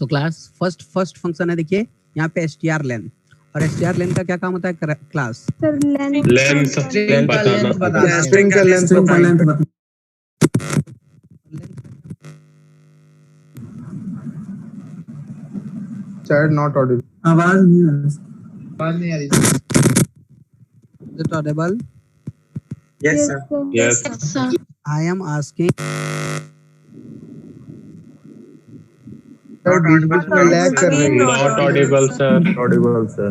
So class first function है, देखिए यहाँ पे str len, और str len का क्या काम होता है क्लास? लेंथ बताना, स्ट्रिंग का लेंथ बताना। चैट नॉट ऑडिबल, आवाज नहीं आ रही। Is it audible? Yes sir. I am asking. Sir बीच बीच में लैग कर रही है। Not audible sir. Audible sir.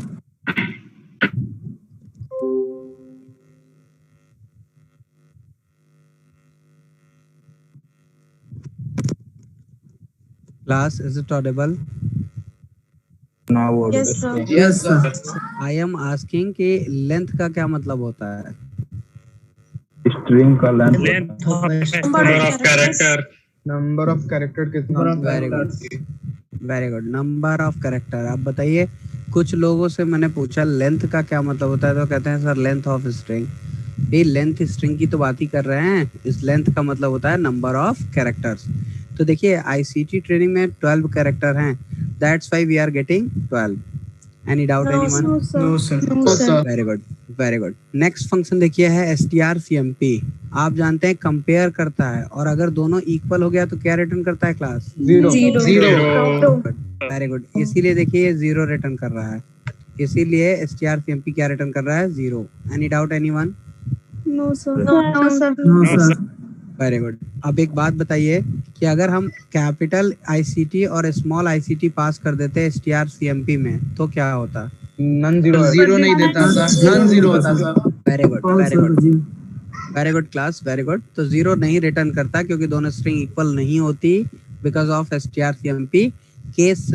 Class, is it audible? Now Yes sir. I am asking कि लेंथ का क्या मतलब होता है? स्ट्रिंग का length, Number of character. Number of character कितना? Very good, number of character. आप बताइए, कुछ लोगों से मैंने पूछा लेंथ का क्या मतलब होता है, तो कहते हैं सर लेंथ ऑफ स्ट्रिंग। ये लेंथ स्ट्रिंग की तो बात ही कर रहे हैं, इस लेंथ का मतलब होता है नंबर ऑफ कैरेक्टर्स। तो देखिए आईसीटी ट्रेनिंग में 12 कैरेक्टर हैं, that's why we are getting 12। Any doubt anyone? No sir. Very good. Next function देखिए है strcmp। आप जानते हैं कंपेयर करता है, और अगर दोनों इक्वल हो गया तो क्या रिटर्न करता है क्लास? जीरो। वेरी गुड, इसीलिए देखिए ये 0 रिटर्न कर रहा है, इसीलिए strcmp क्या रिटर्न कर रहा है? 0। Any doubt anyone? No sir. Very good. अब एक बात बताइए कि अगर हम कैपिटल आईसीटी और स्मॉल आईसीटी पास कर देते हैं strcmp में तो क्या होता? नन जीरो, जीरो नहीं देता सर, नन जीरो होता sir. Very good class, very good. तो 0 नहीं रिटर्न करता क्योंकि दोनों स्ट्रिंग इक्वल नहीं होती, because of strcmp case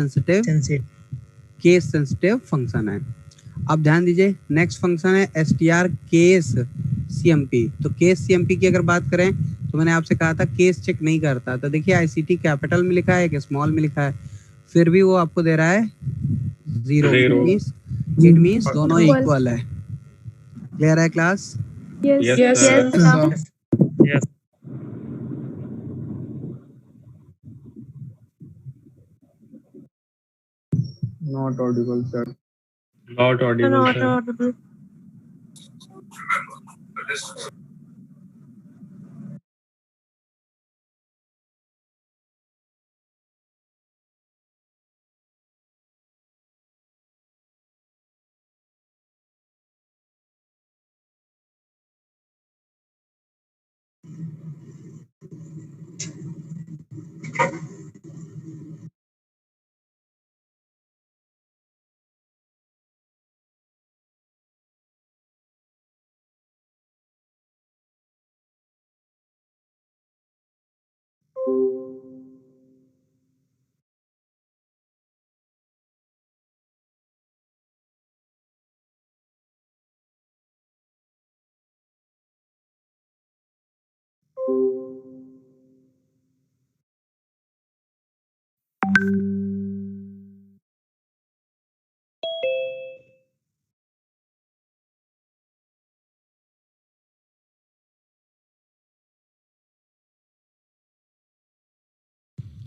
sensitive function है। अब ध्यान दीजिए, नेक्स्ट फंक्शन है str केस cmp। तो केस cmp की अगर बात करें तो मैंने आपसे कहा था केस चेक नहीं करता, तो देखिए आईसीटी कैपिटल में लिखा है कि स्मॉल में लिखा है, फिर भी वो आपको दे रहा है 0। इट मींस दोनों इक्वल है। क्लियर है class? Yes sir. Not Audible sir. Not audible sir.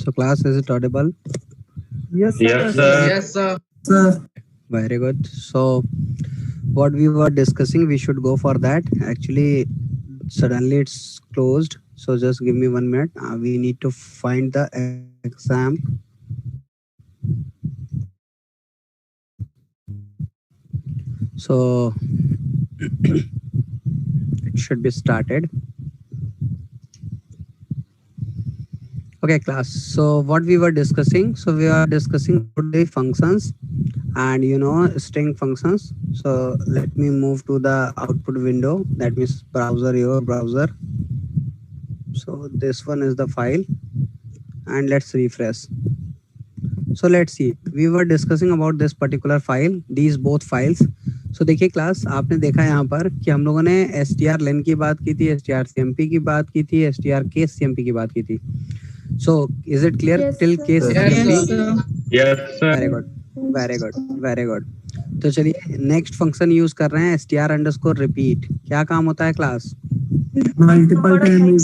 So class, is it audible? Yes sir. Very good. So what we were discussing, we should go for that. Actually, suddenly it's closed. So just give me 1 minute. We need to find the exam. So it should be started. Okay class, so what we were discussing, so we are discussing the functions and string functions. So let me move to the output window, that means your browser. So this one is the file, and let's refresh. So let's see, we were discussing about this particular file, these both files. So देखिए class, आपने देखा यहाँ पर कि हम लोगों ने strlen की बात की थी, strcmp की बात की थी, strcasecmp की बात की थी. So is it clear till case cmp? Yes sir. Very good. तो चलिए नेक्स्ट फंक्शन यूज कर रहे हैं str_repeat। क्या काम होता है क्लास? Multiple time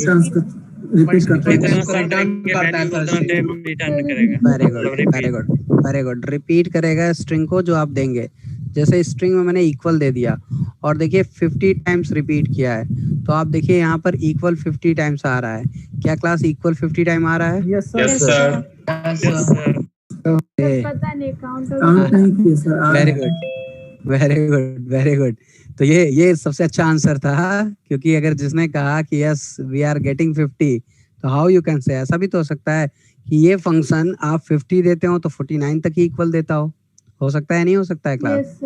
रिपीट करते हैं। जितना रिटर्न टाइम करता है उतना सर टाइम रिटर्न करेगा। वेरी गुड, मतलब repeat। Very good, very good. Repeat करेगा स्ट्रिंग को जो आप देंगे। जैसे स्ट्रिंग में मैंने इक्वल दे दिया और देखिए 50 टाइम्स रिपीट किया है, तो आप देखिए यहाँ पर इक्वल 50 टाइम्स आ रहा है। क्या क्लास इक्वल 50 टाइम आ रहा है? Yes Yes, sir. sir. Yes, sir. पता नहीं काउंट काउंट नहीं किए sir. Very good, very good, very good. तो ये सबसे अच्छा आंसर था, क्योंकि अगर जिसने कहा कि यस वी आर गेटिंग 50, तो हाउ यू कैन से, ऐसा भी तो हो सकता है कि ये फंक्शन आप 50 देते हो तो 49 तक ही इक्वल देता हो सकता है, नहीं हो सकता है class?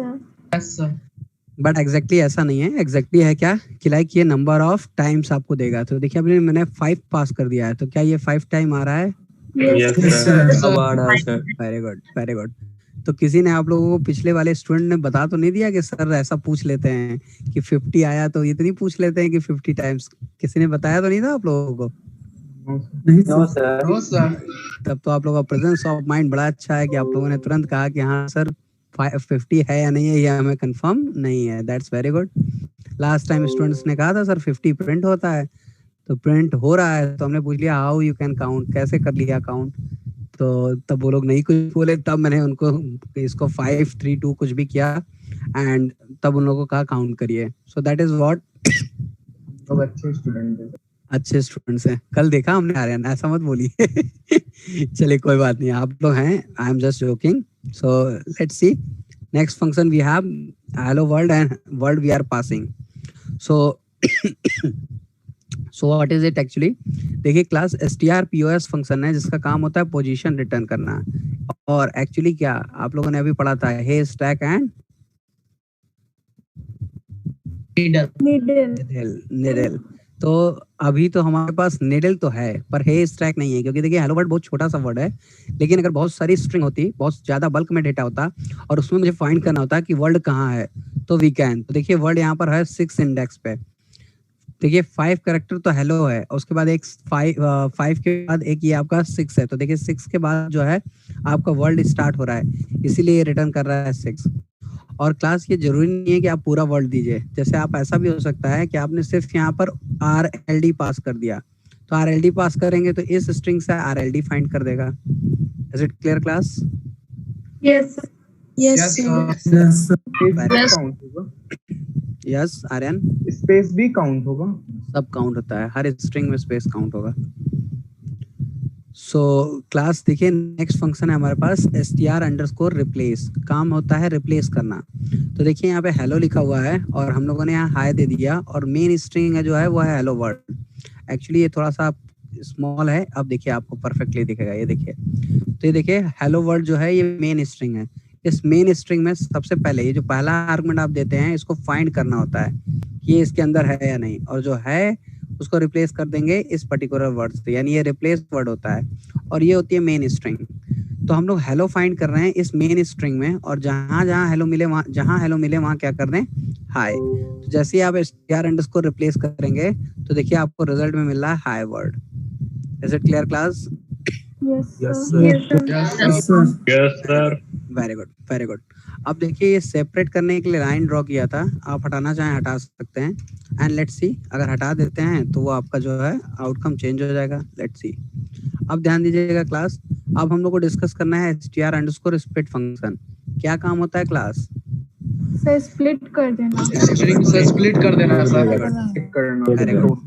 Yes sir but exactly ऐसा नहीं है। एग्जैक्टली है क्या कि लाइक ये नंबर ऑफ टाइम्स आपको देगा। तो देखिए अभी मैंने 5 पास कर दिया है, तो क्या ये 5 टाइम आ रहा है? Yes, yes sir. सर। अब आ रहा है sir. Very good, very good. तो किसी ने आप लोगों को, पिछले वाले स्टूडेंट ने बता तो नहीं दिया कि सर ऐसा पूछ लेते हैं कि 50 आया तो इतनी पूछ लेते हैं कि 50 टाइम्स? किसी ने बताया तो नहीं था आप लोगों को? नहीं no sir. Sir. No sir तब तो आप लोगों का प्रेजेंस ऑफ माइंड बड़ा अच्छा है कि आप लोगों ने तुरंत कहा कि हाँ सर 50 है या नहीं है, ये हमें कंफर्म नहीं है। That's very good. Last time students ने कहा था सर 50 प्रिंट होता है, तो प्रिंट हो रहा है, तो हमने पूछ लिया हाउ यू कैन काउंट, कैसे कर लिया काउंट? तो तब वो लोग नहीं कुछ बोले, तब मैंने उनको इसको 5 3 2 कुछ भी किया एंड तब उन लोगों को कहा काउंट करिए। सो दैट इज व्हाट लोग अच्छे स्टूडेंट हैं। अच्छे स्टूडेंट्स हैं। कल देखा हमने आर्यन, ऐसा मत बोलिए। चलिए कोई बात नहीं, आप लोग हैं, I am just joking. So let's see next function we have hello world and world we are passing. So so what is it actually? देखिए क्लास strpos फंक्शन है जिसका काम होता है पोजीशन रिटर्न करना। और एक्चुअली क्या आप लोगों ने अभी पढ़ा था, हे स्टैक एंड निडल। तो अभी तो हमारे पास निडल तो है पर हे स्टैक नहीं है, क्योंकि देखिए हेलो वर्ड बहुत छोटा सा वर्ड है। लेकिन अगर बहुत सारी स्ट्रिंग होती, बहुत ज्यादा बल्क में डेटा होता और उसमें मुझे फाइंड करना होता कि वर्ड कहाँ है, तो वी कैन। तो देखिए वर्ड यहाँ पर है 6 इंडेक्स पे। देखिए 5 कैरेक्टर तो हेलो है, उसके बाद एक 5 के बाद एक ये आपका 6 है। तो देखिए 6 के बाद जो है आपका वर्ल्ड स्टार्ट हो रहा है, इसीलिए ये रिटर्न कर रहा है 6। और क्लास ये जरूरी नहीं है कि आप पूरा वर्ल्ड दीजिए। जैसे आप ऐसा भी हो सकता है कि आपने सिर्फ यहाँ पर RLD पास कर दिया, तो RLD पास करेंगे तो इस स्ट्रिंग से RLD फाइंड कर देगा। Is it clear class? Yes yes sir. Yes. Count होगा। यस आर्यन, स्पेस भी काउंट होगा। सब काउंट होता है, हर स्ट्रिंग में स्पेस काउंट होगा। सो क्लास देखिए नेक्स्ट फंक्शन है हमारे पास str_ रिप्लेस। काम होता है रिप्लेस करना। तो देखिए यहाँ पे हेलो लिखा हुआ है और हम लोगों ने यहाँ हाई दे दिया और मेन स्ट्रिंग है जो है वो है हेलो वर्ल्ड। एक्चुअली ये थोड़ा सा स्मॉल है, अब देखिए आपको परफेक्टली दिखेगा। ये देखिए, तो ये देखिए हेलो वर्ल्ड जो है ये मेन स्ट्रिंग है। इस मेन स्ट्रिंग में सबसे पहले ये जो पहला आर्गुमेंट आप देते हैं इसको फाइंड करना होता है कि ये इसके अंदर है या नहीं, और जो है उसको रिप्लेस कर देंगे इस पर्टिकुलर वर्ड से, यानी ये रिप्लेस वर्ड होता है और ये होती है मेन स्ट्रिंग। तो हम लोग हेलो फाइंड कर रहे हैं इस मेन स्ट्रिंग में, और जहां जहां हेलो मिले वहां क्या कर दें, हाय। तो जैसे ही आप str_ रिप्लेस करेंगे तो देखिए आपको रिजल्ट में मिल रहा है hi word. Is it clear class? Yes sir. Yes, sir. Very good, very good. अब देखिए ये सेपरेट करने के लिए लाइन ड्रॉ किया था, आप हटाना चाहें हटा सकते हैं। एंड लेट्स सी, अगर हटा देते हैं तो वो आपका जो है आउटकम चेंज हो जाएगा। लेट्स सी, अब ध्यान दीजिएगा क्लास। अब हम लोग को डिस्कस करना है str_ split फंक्शन। क्या काम होता है क्लास? सर स्प्लिट कर देना स्ट्रिंग से स्प्लिट कर देना वेरी गुड।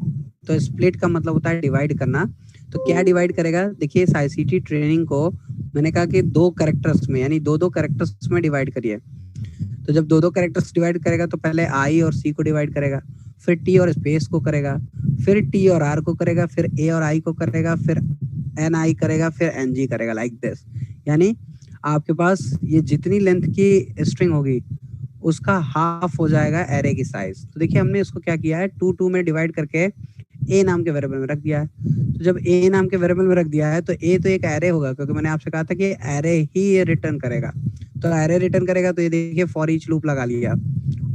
तो स्प्लिट का मतलब होता है डिवाइड करना। तो क्या डिवाइड करेगा? देखिए इस ICT ट्रेनिंग को मैंने कहा कि 2 कैरेक्टर्स में, यानी 2 कैरेक्टर्स में डिवाइड करिए। तो जब 2 कैरेक्टर्स डिवाइड करेगा तो पहले I और C को डिवाइड करेगा, फिर T और स्पेस को करेगा, फिर T और R को करेगा, फिर A और I को करेगा, फिर NI करेगा, फिर NG करेगा, लाइक दिस। यानी आपके पास ये जितनी लेंथ की स्ट्रिंग होगी उसका हाफ हो जाएगा एरे की साइज। तो देखिए हमने इसको क्या किया है, 2 में डिवाइड करके A नाम के वेरिएबल में रख दिया है। तो जब A नाम के वेरिएबल में रख दिया है तो A तो एक एरे होगा, क्योंकि मैंने आपसे कहा था कि एरे ही ये रिटर्न करेगा। तो एरे रिटर्न करेगा, तो ये देखिए फॉर ईच लूप लगा लिया,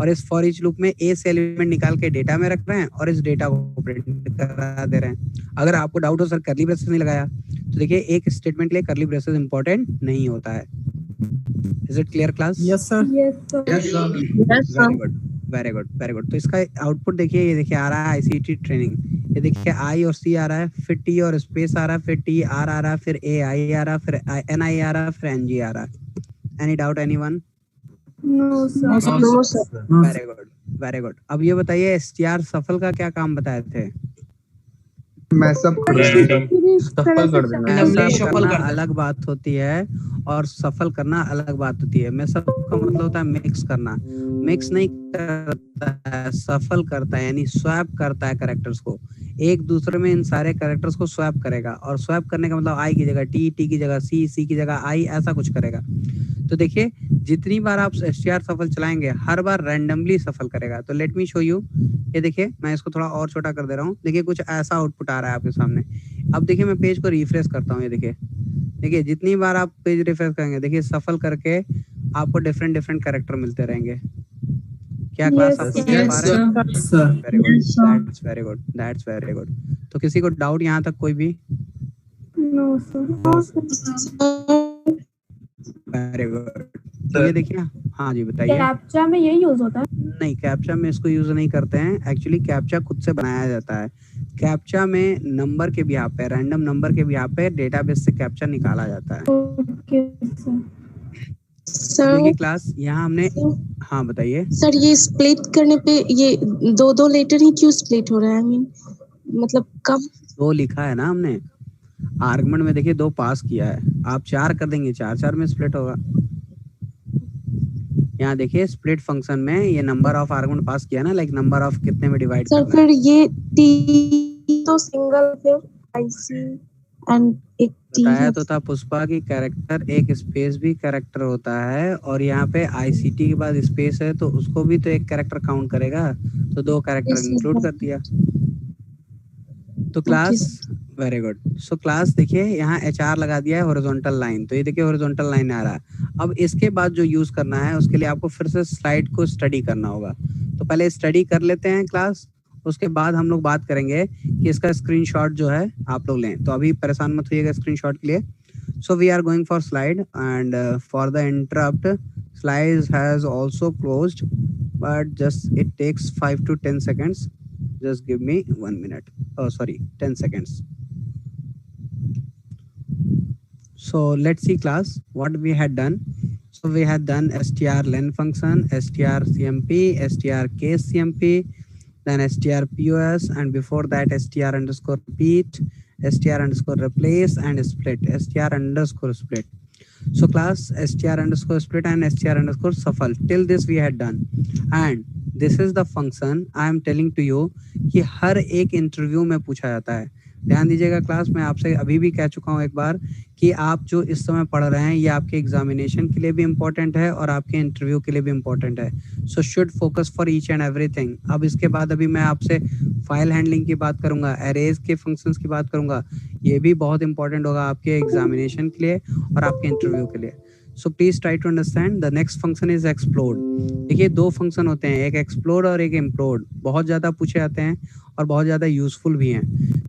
और इस फॉर ईच लूप में A से एलिमेंट निकाल के डेटा में रख रहे हैं और इस डेटा को प्रिंट करा दे रहे हैं। अगर आपको डाउट हो सर कर्ली ब्रेसेस नहीं लगाया, तो देखिए एक स्टेटमेंट के लिए कर्ली ब्रेसेस इंपॉर्टेंट नहीं होता है। Is it clear class? Yes sir. Very good, very good, very good. तो इसका आउटपुट देखिए, ये देखिए आ रहा है ICT ट्रेनिंग। ये देखिए आई और सी आ रहा है, फिर टी और स्पेस आ रहा है, फिर टी आर आ रहा है, फिर ए आई आ रहा है, फिर एन आई आ रहा है, फिर एन जी आ रहा है। Any doubt anyone? No, sir. No, sir. Very good, very good. अब ये बताइए एसटीआर सफल का क्या काम बताए थे? मैसअप सफल कर देना। Randomly मैशअप shuffle करना कर देना। अलग बात होती है और सफल करना अलग बात होती है। मैशअप का मतलब होता है मिक्स करना, मिक्स नहीं करता है, सफल करता है, यानी स्वैप करता है कैरेक्टर्स को एक दूसरे में। इन सारे कैरेक्टर्स को स्वैप करेगा, और स्वैप करने का मतलब आई की जगह टी, टी की जगह सी, सी की जगह आई, ऐसा कुछ करेगा। तो देखिए जितनी बार आप एसटीआर सफल चलाएंगे हर बार रैंडमली सफल करेगा। तो लेट मी शो यू। ये देखिए मैं इसको थोड़ा और छोटा कर दे रहा हूँ। देखिए कुछ ऐसा आउटपुट आ रहा है आपके सामने। अब देखिए मैं पेज को रिफ्रेश करता हूँ। ये देखिए, देखिए जितनी बार आप पेज रिफ्रेश करेंगे देखिए सफल करके आपको डिफरेंट डिफरेंट कैरेक्टर मिलते रहेंगे। क्या क्लास Yes, आपको sir. समझ पा रहे हैं? Yes, sir. Very good, Yes, sir. That's very good, that's very good. तो किसी को डाउट यहाँ तक कोई भी? No, sir. Very good. तो ये देखिए, हाँ जी बताइए। कैप्चा में यही यूज होता है? नहीं, कैप्चा में इसको यूज नहीं करते हैं। एक्चुअली कैप्चा खुद से बनाया जाता है। कैप्चा में नंबर के बिहाफ पे, रैंडम नंबर के बिहाफ पे डेटाबेस से कैप्चा निकाला जाता है। Okay, sir. देखिए सर क्लास यहाँ हमने, हाँ बताइए। सर ये स्प्लिट करने पे ये दो दो लेटर ही क्यों स्प्लिट हो रहा है? आई मीन मतलब कब? दो लिखा है ना हमने आर्गुमेंट में, देखिए दो पास किया है। आप चार कर देंगे, चार चार में स्प्लिट होगा। यहाँ देखिए स्प्लिट फंक्शन में ये नंबर ऑफ आर्गुमेंट पास किया ना, लाइक नंबर ऑफ कितने में डिवाइड सर करना है। फिर ये टी तो सिंगल फिर आईसी एंड एक टी बताया है। तो था पुष्पा की कैरेक्टर एक स्पेस भी कैरेक्टर होता है, और यहाँ पे आईसीटी के बाद स्पेस है तो उसको भी तो एक कैरेक्टर काउंट करेगा, तो दो कैरेक्टर Yes, इंक्लूड sir. कर दिया। तो class, very good. So class देखिए यहाँ एचआर लगा दिया है हॉरिजॉन्टल लाइन, तो ये देखिए हॉरिजॉन्टल लाइन आ रहा है। अब इसके बाद जो यूज करना है उसके लिए आपको फिर से स्लाइड को स्टडी करना होगा। तो पहले स्टडी कर लेते हैं क्लास, उसके बाद हम लोग बात करेंगे कि इसका स्क्रीनशॉट जो है आप लोग लें। तो अभी परेशान मत होइएगा स्क्रीनशॉट के लिए। So we are going for slide and for the interrupt slides has also closed, but just it takes 5 to 10 seconds. Just give me 1 minute. Oh sorry, 10 seconds. So let's see class what we had done. So we had done strlen function, strcmp, strkcmp, then strpos, and before that str underscore repeat, str underscore replace, and split, str underscore split. So class str underscore split and str underscore shuffle, till this we had done, and this is the function I am telling to you कि हर एक interview में पूछा जाता है। ध्यान दीजिएगा class, मैं आपसे अभी भी कह चुका हूँ एक बार कि आप जो इस समय पढ़ रहे हैं ये आपके एग्जामिनेशन के लिए भी इम्पोर्टेंट है और आपके इंटरव्यू के लिए भी इम्पोर्टेंट है। So should focus for each and everything. अब इसके बाद अभी मैं आपसे फाइल हैंडलिंग की बात करूंगा, एरेज के फंक्शंस की बात करूंगा। ये भी बहुत इंपॉर्टेंट होगा आपके एग्जामिनेशन के लिए और आपके इंटरव्यू के लिए। So please try to understand. The next function is explode. देखिए दो फंक्शन होते हैं, एक एक्सप्लोड और एक इम्प्लोड। बहुत ज्यादा पूछे जाते हैं और बहुत ज्यादा यूजफुल भी हैं।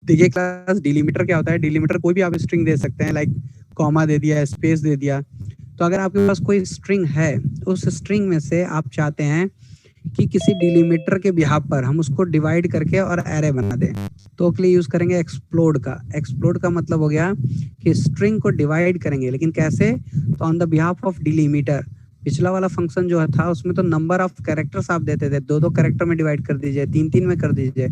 देखिए क्लास डिलीमीटर क्या होता है? डिलीमीटर कोई भी आप स्ट्रिंग दे सकते हैं, लाइक कॉमा दे दिया, स्पेस दे दिया। तो अगर आपके पास कोई स्ट्रिंग है, उस स्ट्रिंग में से आप चाहते हैं कि किसी डिलीमीटर के बिहाफ पर हम उसको डिवाइड करके और एरे बना दें, तो उसके लिए यूज करेंगे एक्सप्लोड का। एक्सप्लोड का मतलब हो गया कि स्ट्रिंग को डिवाइड करेंगे, लेकिन कैसे? तो on the behalf of delimiter. पिछला वाला फंक्शन जो था उसमें तो नंबर ऑफ कैरेक्टर्स आप देते थे, दो दो कैरेक्टर में डिवाइड कर दीजिए, तीन तीन में कर दीजिए।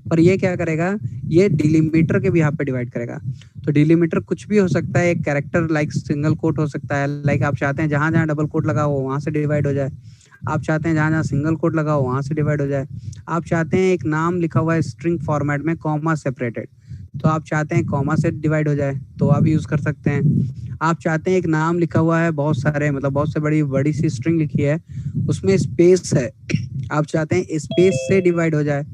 पर ये क्या करेगा? ये डिलीमीटर के बिहाफ पे डिवाइड करेगा। तो डिलीमीटर कुछ भी हो सकता है, एक कैरेक्टर लाइक सिंगल कोट हो सकता है, लाइक आप चाहते हैं जहां जहां डबल कोट लगा हो वहां से डिवाइड हो जाए। आप चाहते हैं जहां जहां सिंगल कोट लगा हो वहां से डिवाइड हो जाए। आप चाहते हैं एक नाम लिखा हुआ है स्ट्रिंग फॉर्मेट में कॉमा सेपरेटेड, तो आप चाहते हैं कॉमा से डिवाइड हो जाए, तो आप यूज कर सकते हैं। आप चाहते हैं एक नाम लिखा हुआ है बहुत सारे, मतलब बहुत से बड़ी बड़ी सी स्ट्रिंग लिखी है, उसमें स्पेस है, आप चाहते हैं स्पेस से डिवाइड हो जाए,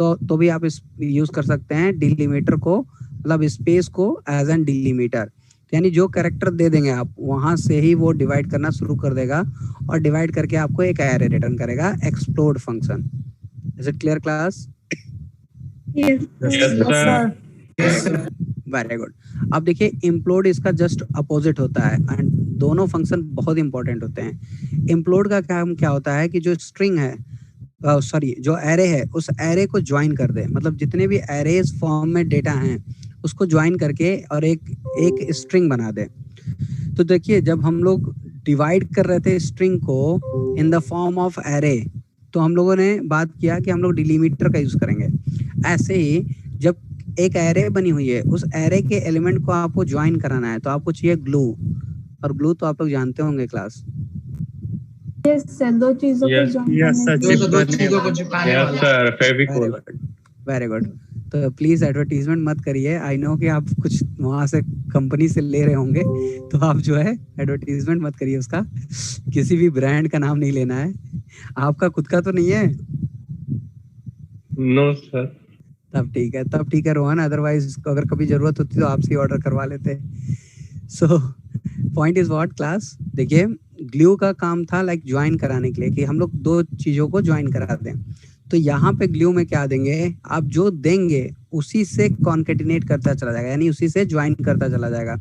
तो भी आप इस यूज कर सकते हैं डिलीमीटर को, मतलब स्पेस को एज एन डिलीमीटर। यानी जो कैरेक्टर दे देंगे आप वहां से ही वो डिवाइड करना शुरू कर देगा और डिवाइड करके आपको एक एरे रिटर्न करेगा, explode function. Is it clear class? Yes, Yes, sir. Very good. अब देखिए इम्प्लोड इसका जस्ट अपोजिट होता है एंड दोनों फंक्शन बहुत इंपॉर्टेंट होते हैं। इम्प्लोड का काम क्या होता है कि जो स्ट्रिंग है सॉरी जो एरे है उस एरे को ज्वाइन कर दे, मतलब जितने भी एरेज फॉर्म में डेटा हैं उसको ज्वाइन करके और एक स्ट्रिंग बना दे। तो देखिए जब हम लोग डिवाइड कर रहे थे स्ट्रिंग को in the form of array तो हम लोगों ने बात किया कि हम लोग डिलीमीटर का यूज करेंगे। ऐसे ही जब एक एरे बनी हुई है उस एरे के एलिमेंट को आपको ज्वाइन कराना है तो आपको चाहिए ग्लू, और ग्लू तो आप लोग जानते होंगे क्लास। यस सर, दो चीजों को Yes, join yes, करने sir, के लिए। दो चीजों को चिपकाने Yes, वाला। sir, Fevicol. Very good. तो प्लीज एडवर्टीजमेंट मत करिए, आई नो कि आप कुछ वहां से कंपनी से ले रहे होंगे तो आप जो है एडवर्टीजमेंट मत करिए उसका, किसी भी ब्रांड का नाम नहीं लेना है। आपका खुद का तो नहीं है? No, sir. तब ठीक है रोहन, अदरवाइज अगर कभी जरूरत होती तो आपसे ऑर्डर करवा लेते। So point is what class, देखिए ग्लू का काम था लाइक ज्वाइन कराने के लिए कि हम लोग दो चीजों को ज्वाइन करा दें। तो यहाँ पे ग्लू में क्या देंगे, आप जो देंगे उसी से कॉन्केटिनेट करता चला जाएगा, यानी उसी से ज्वाइन करता चला जाएगा।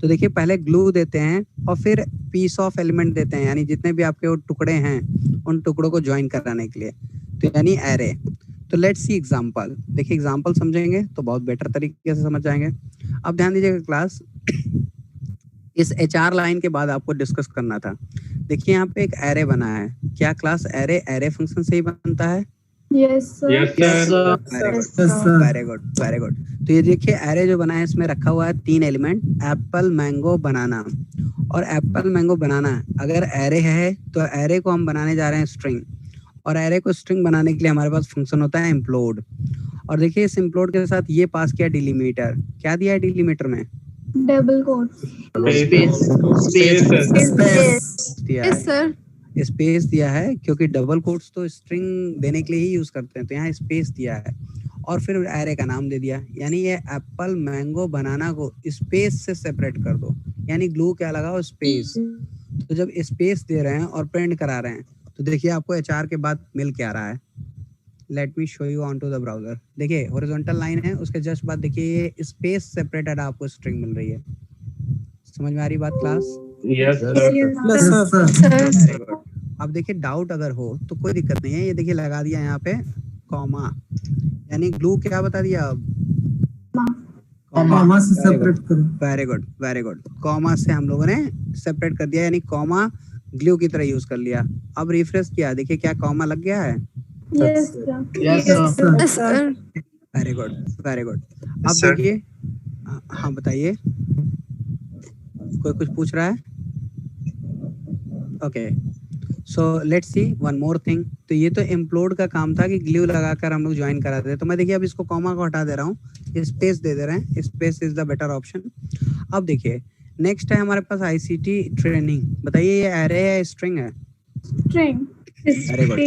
तो देखिए पहले ग्लू देते हैं और फिर पीस ऑफ एलिमेंट देते हैं, यानी जितने भी आपके वो टुकड़े हैं उन टुकड़ों को ज्वाइन कराने के लिए, तो यानी एरे। तो लेट्स सी एग्जांपल। देखिए एग्जांपल समझेंगे तो बहुत बेटर तरीके से समझ जाएंगे। अब ध्यान दीजिएगा क्लास, इस HR लाइन के बाद आपको डिस्कस करना था। देखिए यहाँ पे एक एरे बना है, क्या क्लास एरे फंक्शन से ही बनता है? Yes sir. Yes, sir. Very good. तो ये देखिए एरे जो बना है इसमें रखा हुआ है 3 एलिमेंट, एप्पल मैंगो बनाना। और एप्पल मैंगो बनाना अगर एरे है तो एरे को हम बनाने जा रहे हैं स्ट्रिंग, और एरे को स्ट्रिंग बनाने के लिए हमारे पास फंक्शन होता है इम्प्लोड। और देखिए इस इम्प्लोड के साथ ये पास किया डिलीमीटर। क्या दिया है डिलीमीटर में? Double quotes. दिया यस है, सर। स्पेस दिया है, क्योंकि डबल कोट्स तो स्ट्रिंग देने के लिए ही यूज करते हैं, तो यहाँ स्पेस दिया है और फिर एरे का नाम दे दिया। यानी ये एप्पल मैंगो बनाना को स्पेस से सेपरेट कर दो, यानी ग्लू क्या लगाओ, स्पेस। तो जब स्पेस दे रहे हैं और प्रिंट करा रहे हैं तो देखिए आपको HR के बाद मिल क्या रहा है। Let me show you on to the browser. देखिए हॉरिजॉन्टल लाइन है, उसके जस्ट बाद देखिए ये स्पेस सेपरेटेड आपको स्ट्रिंग मिल रही है। समझ में आ रही बात class? Yes, sir. Very good. अब देखिए डाउट अगर हो तो कोई दिक्कत नहीं है, ये देखिए लगा दिया यहाँ पे कॉमा, यानी ग्लू क्या बता दिया अब? कॉमा से सेपरेट करो। Very good. कॉमा से हम लोगों ने सेपरेट कर दिया, यानी कॉमा ग्लू की तरह यूज कर लिया। अब रिफ्रेश किया, देखिए क्या कॉमा लग गया है? Yes sir. Very good. अब Yes, sir. देखिए हाँ बताइए, कोई कुछ पूछ रहा है? Okay, so let's C one more thing. तो ये तो इम्प्लोड का काम था कि ग्लू लगाकर हम लोग ज्वाइन करा देते। तो मैं देखिए अब इसको कॉमा को हटा दे रहा हूँ, स्पेस दे दे रहे हैं, space is the better option. अब देखिए नेक्स्ट है हमारे पास ICT ट्रेनिंग। बताइए ये एरे है स्ट्रिंग है? String. Very good,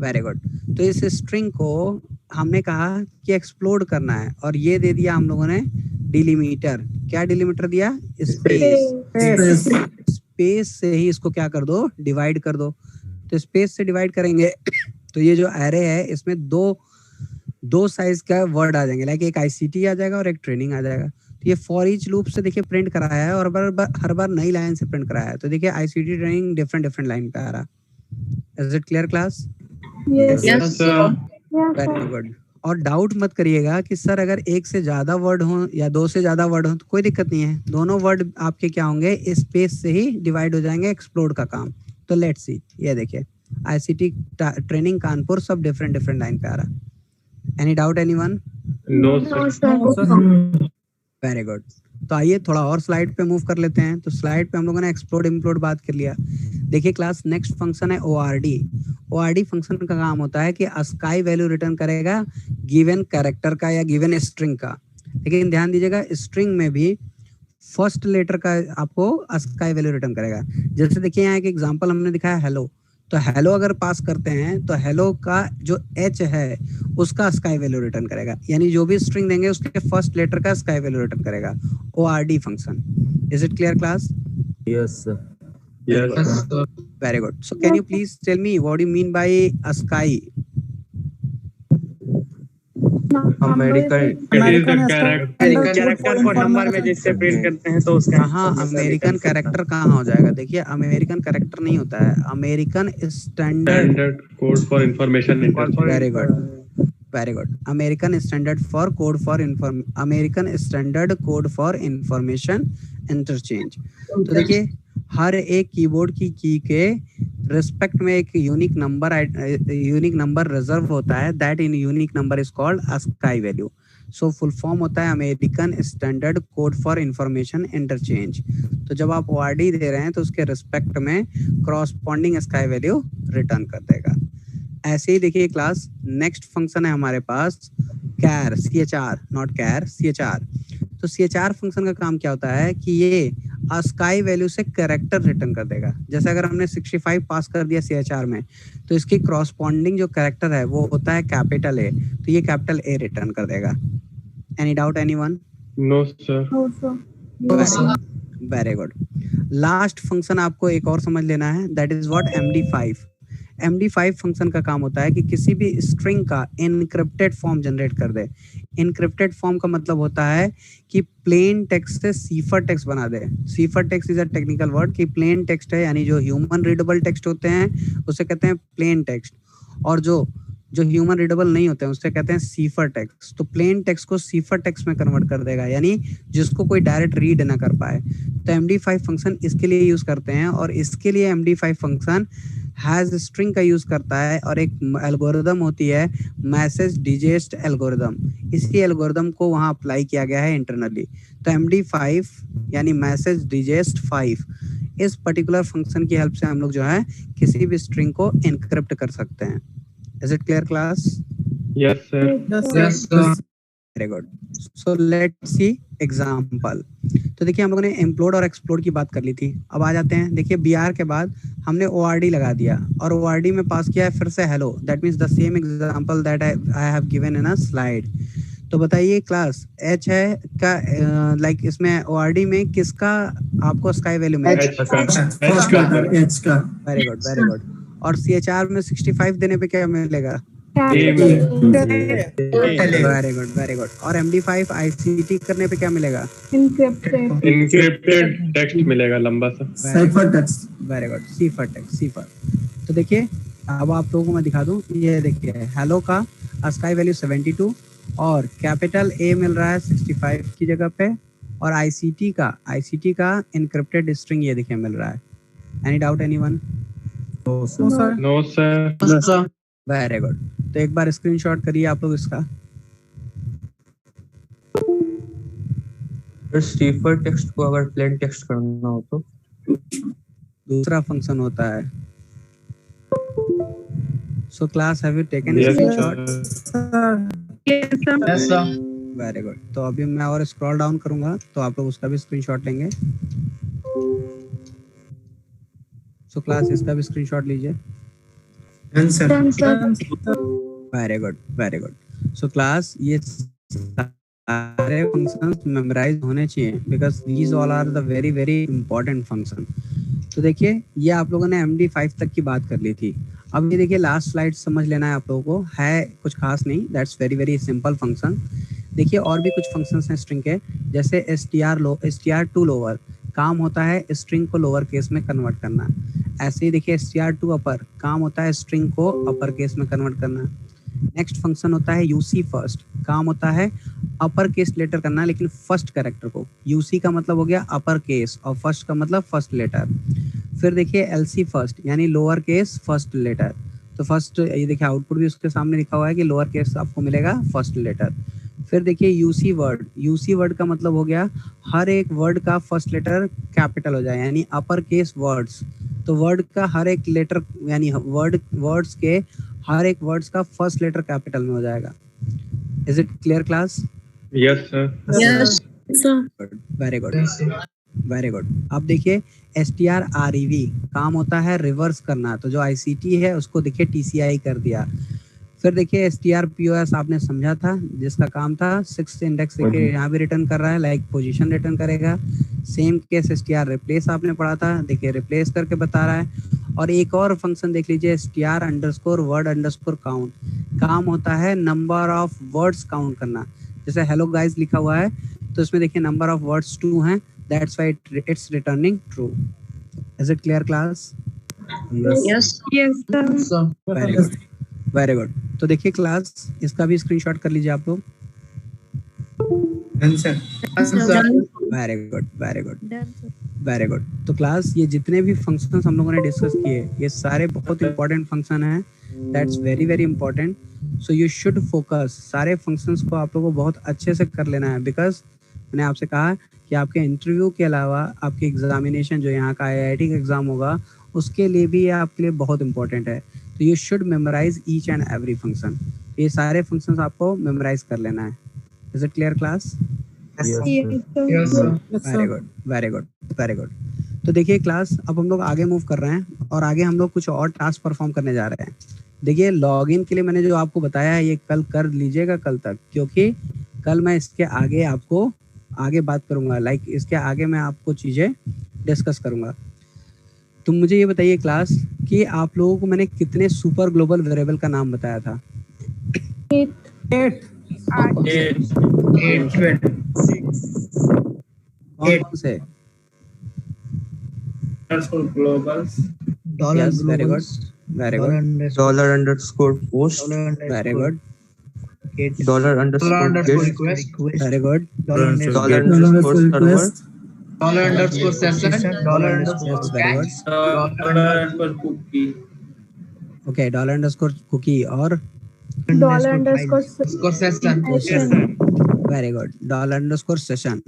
very good. तो इस स्ट्रिंग को हमने कहा कि एक्सप्लोड करना है और ये दे दिया हम लोगों ने डिलीमीटर। क्या डिलीमीटर दिया? स्पेस। स्पेस से ही इसको क्या कर दो, डिवाइड कर दो। तो स्पेस से डिवाइड करेंगे तो ये जो एरे है इसमें दो साइज का वर्ड आ जाएंगे, लाइक एक ICT आ जाएगा और एक ट्रेनिंग आ जाएगा। तो ये फॉर ईच लूप से देखिए प्रिंट कराया है और हर बार नई लाइन से प्रिंट कराया है। तो देखिए ICT ट्रेनिंग डिफरेंट लाइन पे आ रहा। Is it clear class? Yes Yes, sir. Very good. और डाउट मत करिएगा कि सर अगर एक से ज्यादा वर्ड हो या दो से ज्यादा वर्ड हो तो कोई दिक्कत नहीं है, दोनों वर्ड आपके क्या होंगे, स्पेस से ही डिवाइड हो जाएंगे, एक्सप्लोड का काम। तो लेट्स सी, ये देखिए ICT ट्रेनिंग कानपुर सब डिफरेंट लाइन पे आ रहा। Any doubt anyone? No, sir. Very good. तो आइए थोड़ा और स्लाइड पे मूव कर लेते हैं। तो स्लाइड पे हम लोगों ने एक्सप्लोड इम्प्लोड बात कर लिया। देखिए क्लास नेक्स्ट फंक्शन है ORD फंक्शन का काम होता है कि अस्काई वैल्यू रिटर्न करेगा गिवन कैरेक्टर का या गिवन स्ट्रिंग का। लेकिन ध्यान दीजिएगा स्ट्रिंग में भी फर्स्ट लेटर का आपको अस्काई वैल्यू रिटर्न करेगा। जैसे देखिए यहाँ एक एग्जांपल हमने दिखाया हेलो, तो हेलो अगर पास करते हैं तो हेलो का जो H है उसका स्काई वैल्यू रिटर्न करेगा, यानी जो भी स्ट्रिंग देंगे उसके फर्स्ट लेटर का स्काई वैल्यू रिटर्न करेगा। ORD function. Is it clear class? Yes sir. Yes. Very good. So can you please tell me what do you mean by ASCII? American it is the character character को number में जिससे print करते हैं तो उसका हाँ, American character कहाँ हो जाएगा? देखिए अमेरिकन कैरेक्टर नहीं होता है, American standard standard code for information interchange. Very good, very good. American standard code for information interchange. तो देखिए हर एक कीबोर्ड की के रिस्पेक्ट में एक यूनिक नंबर रिजर्व होता है, that in unique number is called ASCII value. So full form होता है American standard code for information interchange. तो जब आप ORD दे रहे हैं तो उसके रिस्पेक्ट में क्रॉसपॉन्डिंग ASCII वैल्यू रिटर्न कर देगा। ऐसे ही देखिए क्लास नेक्स्ट फंक्शन है हमारे पास कैर, CHR, नॉट कैर, CHR। तो CHR फंक्शन का काम क्या होता है कि ये ASCII वैल्यू से कैरेक्टर रिटर्न कर देगा। जैसे अगर हमने 65 पास कर दिया CHR में तो इसकी क्रॉसपॉन्डिंग जो कैरेक्टर है वो होता है कैपिटल A, तो ये कैपिटल A रिटर्न कर देगा। Any doubt anyone? No sir. Very good. Last function आपको एक और समझ लेना है, that is what MD5। MD5 function का काम होता है कि किसी भी स्ट्रिंग का एनक्रिप्टेड फॉर्म जनरेट कर दे। एनक्रिप्टेड फॉर्म का मतलब होता है कि प्लेन टेक्स्ट से सीफर टेक्स्ट बना दे। Cipher text is a technical word कि प्लेन टेक्स्ट है, यानी जो ह्यूमन रीडेबल टेक्स्ट होते हैं उसे कहते हैं प्लेन टेक्स्ट, और जो ह्यूमन रीडेबल नहीं होते हैं उससे कहते हैं सीफर टेक्स्ट। तो प्लेन टेक्स्ट को सीफर टेक्स्ट में कन्वर्ट कर देगा, यानी जिसको कोई डायरेक्ट रीड ना कर पाए। तो MD5 फंक्शन इसके लिए यूज करते हैं, और इसके लिए MD5 फंक्शन हैज स्ट्रिंग का यूज करता है, और एक एल्गोरिदम होती है मैसेज डिजेस्ट एल्गोरिदम। इसी एल्गोरिदम को वहां अप्लाई किया गया है इंटरनली। तो MD5 यानी मैसेज डिजेस्ट 5, इस पर्टिकुलर फंक्शन की हेल्प से हम लोग जो है किसी भी स्ट्रिंग को एनक्रिप्ट कर सकते हैं। Is it clear class? Yes sir. Yes sir. Very good. So let's see example. तो देखिए हम लोगों ने implode और explode की बात कर ली थी। अब आ जाते हैं, देखिए BR के बाद हमने ORD लगा दिया और ORD में पास किया है फिर से hello. That means the same example that I have given in a slide. तो बताइए क्लास H है का लाइक इसमें ORD में किसका आपको ASCII वैल्यू मिलेगा? H का। Very good, very good. और CHR में 65 देने पे क्या मिलेगा? Very good, very good. और MD5 ICT करने पे क्या मिलेगा? इनक्रिप्टेड टेक्स्ट मिलेगा लंबा सा। Cipher text. Very good, cipher text, cipher. तो देखिए अब आप लोगों को मैं दिखा दूं, ये देखिए हेलो का ASCII वैल्यू 72 और कैपिटल A मिल रहा है 65 की जगह पे, और ICT का इनक्रिप्टेड स्ट्रिंग ये देखिए मिल रहा है। Any doubt anyone? No sir. Very good. तो एक बार स्क्रीनशॉट करिए आप लोग इसका। सीफर टेक्स्ट को अगर प्लेन टेक्स्ट करना हो तो दूसरा फंक्शन होता है। So class have you taken Yes, screenshot? Yes sir. Very good. तो अभी मैं और स्क्रॉल डाउन करूंगा तो आप लोग उसका भी स्क्रीनशॉट लेंगे। सो क्लास इसका भी स्क्रीनशॉट लीजिए। Very good, very good. So class ये सारे फंक्शंस मेमोराइज होने चाहिए because these all are the very very important function. तो देखिए ये आप लोगों ने MD5 तक की बात कर ली थी। अब ये देखिए लास्ट स्लाइड समझ लेना है आप लोगों को, है कुछ खास नहीं, that's very very simple function. देखिए और भी कुछ फंक्शंस हैं स्ट्रिंग के, जैसे str2 लोअर, काम होता है स्ट्रिंग को लोअर केस में कन्वर्ट करना। ऐसे ही देखिए str2 अपर, काम होता है स्ट्रिंग को अपर केस में कन्वर्ट करना। नेक्स्ट फंक्शन होता है UC फर्स्ट, काम होता है अपर केस लेटर करना लेकिन फर्स्ट कैरेक्टर को। UC का मतलब हो गया अपर केस और फर्स्ट का मतलब फर्स्ट लेटर। फिर देखिए LC फर्स्ट यानी लोअर केस फर्स्ट लेटर। तो फर्स्ट ये देखिए आउटपुट भी उसके सामने लिखा हुआ है कि लोअर केस आपको मिलेगा फर्स्ट लेटर। फिर देखिए UC वर्ड का मतलब हो गया हर एक वर्ड का फर्स्ट लेटर कैपिटल हो जाए, यानी अपर केस वर्ड्स। तो वर्ड का हर एक लेटर यानी वर्ड्स के हर एक वर्ड्स का फर्स्ट लेटर कैपिटल में हो जाएगा। Is it clear class? Yes sir. Very good, very good. अब देखिए STRREV, काम होता है रिवर्स करना, तो जो ICT है उसको देखिए TCI कर दिया। फिर देखिए STRPOS आपने समझा था, जिसका काम था 6 इंडेक्स के यहाँ भी रिटर्न कर रहा है, लाइक पोजीशन रिटर्न करेगा। सेम केस STR रिप्लेस आपने पढ़ा था, देखिए रिप्लेस करके बता रहा है। और एक और फंक्शन देख लीजिए str underscore word underscore count. काम होता है नंबर ऑफ वर्ड्स काउंट करना। जैसे हेलो गाइस लिखा हुआ है तो इसमें देखिए नंबर ऑफ वर्ड्स 2 हैं, that's why it's returning true. Is it clear class? Yes. Yes, sir. Very good, very good. तो देखिए क्लास, इसका भी स्क्रीनशॉट कर लीजिए आप लोग। Very good, very good, very good. तो क्लास ये जितने भी फंक्शंस हम लोगों ने डिस्कस किए ये सारे बहुत इंपॉर्टेंट फंक्शन हैं, that's very very important. So you should focus, सारे फंक्शंस को आप लोगों को बहुत अच्छे से कर लेना है, बिकॉज मैंने आपसे कहा कि आपके इंटरव्यू के अलावा आपके एग्जामिनेशन जो यहाँ का IIT का एग्जाम होगा उसके लिए भी ये आपके लिए बहुत इंपॉर्टेंट है। तो you should memorise each and every function. ये सारे फंक्शंस आपको मेमोराइज कर लेना है। Is it clear class? Yes, sir. Very good, very good, very good. तो देखिए क्लास, अब हम लोग आगे मूव कर रहे हैं और आगे हम लोग कुछ और टास्क परफॉर्म करने जा रहे हैं। देखिए लॉगिन के लिए मैंने जो आपको बताया है ये कल कर लीजिएगा, कल तक, क्योंकि कल मैं इसके आगे आपको आगे बात करूंगा, लाइक इसके आगे मैं आपको चीजें डिस्कस करूंगा। तो मुझे ये बताइए क्लास कि आप लोगों को मैंने कितने सुपर ग्लोबल वेरिएबल का नाम बताया था? 8 कौन से? Yes, very good, very good, dollar underscore post, very good, dollar underscore get, very good, dollar underscore server, dollar underscore session, dollar yes, underscore very good, cache, dollar underscore cookie, okay, dollar underscore cookie और Dollar underscore underscore session, session. Very good, dollar underscore session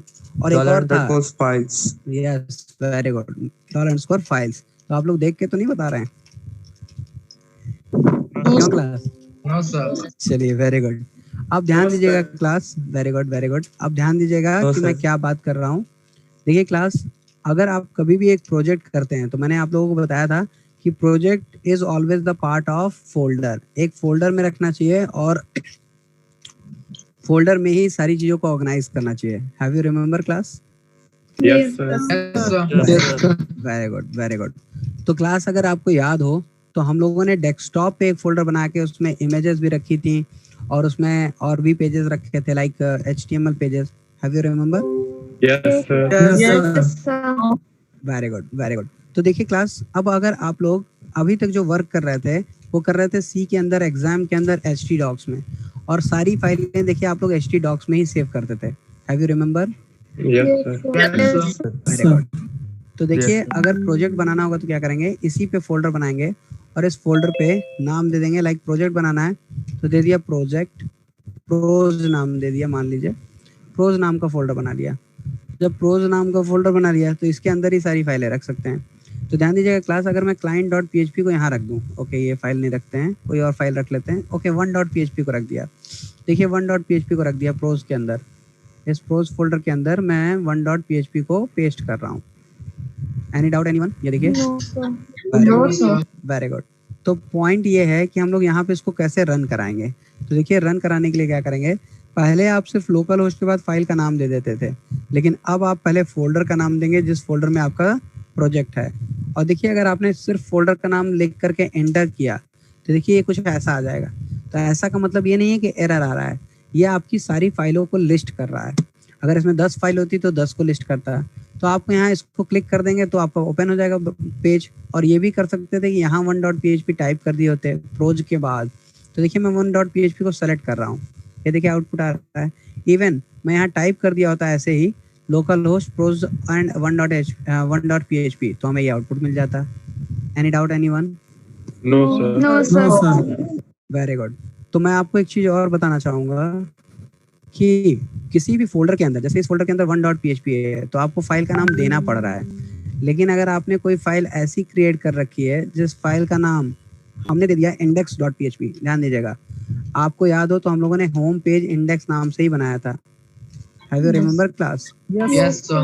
और एक dollar और था, underscore files. Yes very good, dollar underscore files. तो आप लोग देख के तो नहीं बता रहे हैं क्यों क्लास? no sir, चलिए वेरी गुड। आप ध्यान दीजिएगा class, very good, very good. आप ध्यान दीजिएगा No, कि मैं sir. क्या बात कर रहा हूँ। देखिए क्लास, अगर आप कभी भी एक प्रोजेक्ट करते हैं तो मैंने आप लोगों को बताया था कि project is always the part of folder. एक फोल्डर में रखना चाहिए और फोल्डर में ही सारी चीजों को ऑर्गेनाइज करना चाहिए। Have you remember class? Yes, sir. yes sir, very good, very good. तो क्लास अगर आपको याद हो तो हम लोगों ने डेस्कटॉप पे एक फोल्डर बना के उसमें इमेजेस भी रखी थी और उसमें और भी पेजेस रखे थे, like HTML pages. Have you remember? Yes, sir. Yes, sir. Very good, very good. तो देखिए क्लास, अब अगर आप लोग अभी तक जो वर्क कर रहे थे वो कर रहे थे सी के अंदर, एग्जाम के अंदर htdocs में, और सारी फाइलें देखिए आप लोग htdocs में ही सेव करते थे। Have you remember? Yes, sir. yes sir, very good. तो देखिए अगर प्रोजेक्ट बनाना होगा तो क्या करेंगे, इसी पे फोल्डर बनाएंगे और इस फोल्डर पे नाम दे देंगे, लाइक प्रोजेक्ट बनाना है तो दे दिया प्रोजेक्ट, प्रोज नाम दे दिया, मान लीजिए प्रोज नाम का फोल्डर बना लिया। जब प्रोज नाम का फोल्डर बना लिया तो इसके अंदर ही सारी फाइलें रख सकते हैं। तो ध्यान दीजिएगा क्लास, अगर मैं client.php को यहाँ रख दूँ, ओके ये फाइल नहीं रखते हैं, कोई और फाइल रख लेते हैं, ओके 1.php को रख दिया। देखिए 1.php को रख दिया प्रोज के अंदर, इस प्रोज फोल्डर के अंदर मैं 1.php को पेस्ट कर रहा हूँ। Any doubt anyone? ये देखिए No, sir. no sir, very good. तो पॉइंट ये है कि हम लोग यहाँ पे इसको कैसे रन कराएंगे। तो देखिए रन कराने के लिए क्या करेंगे, पहले आप सिर्फ लोकल होस्ट के बाद फाइल का नाम दे देते थे, लेकिन अब आप पहले फोल्डर का नाम देंगे जिस फोल्डर में आपका प्रोजेक्ट है। और देखिए अगर आपने सिर्फ फोल्डर का नाम लिख करके एंटर किया तो देखिए ये कुछ ऐसा आ जाएगा। तो ऐसा का मतलब ये नहीं है कि एरर आ रहा है, ये आपकी सारी फाइलों को लिस्ट कर रहा है। अगर इसमें 10 फाइल होती तो 10 को लिस्ट करता है। तो आप यहाँ इसको क्लिक कर देंगे तो आपका ओपन हो जाएगा पेज। और ये भी कर सकते थे कि यहाँ 1.php टाइप कर दिए होते प्रोज के बाद। तो देखिए मैं 1.php को सेलेक्ट कर रहा हूँ, ये देखिए आउटपुट आ रहा है। इवन मैं यहाँ टाइप कर दिया होता है ऐसे ही लोकल होस्ट प्रोज एंड 1.php तो हमें ये आउटपुट मिल जाता। Any doubt anyone? No, sir. No, sir. Very good. तो मैं आपको एक चीज और बताना चाहूंगा कि किसी भी फोल्डर के अंदर, जैसे इस फोल्डर के अंदर 1.php है तो आपको फाइल का नाम देना पड़ रहा है। लेकिन अगर आपने कोई फाइल ऐसी क्रिएट कर रखी है जिस फाइल का नाम हमने दे दिया index.php, ध्यान दीजिएगा, आपको याद हो तो हम लोगों ने होम पेज इंडेक्स नाम से ही बनाया था। Have you remember class? yes sir,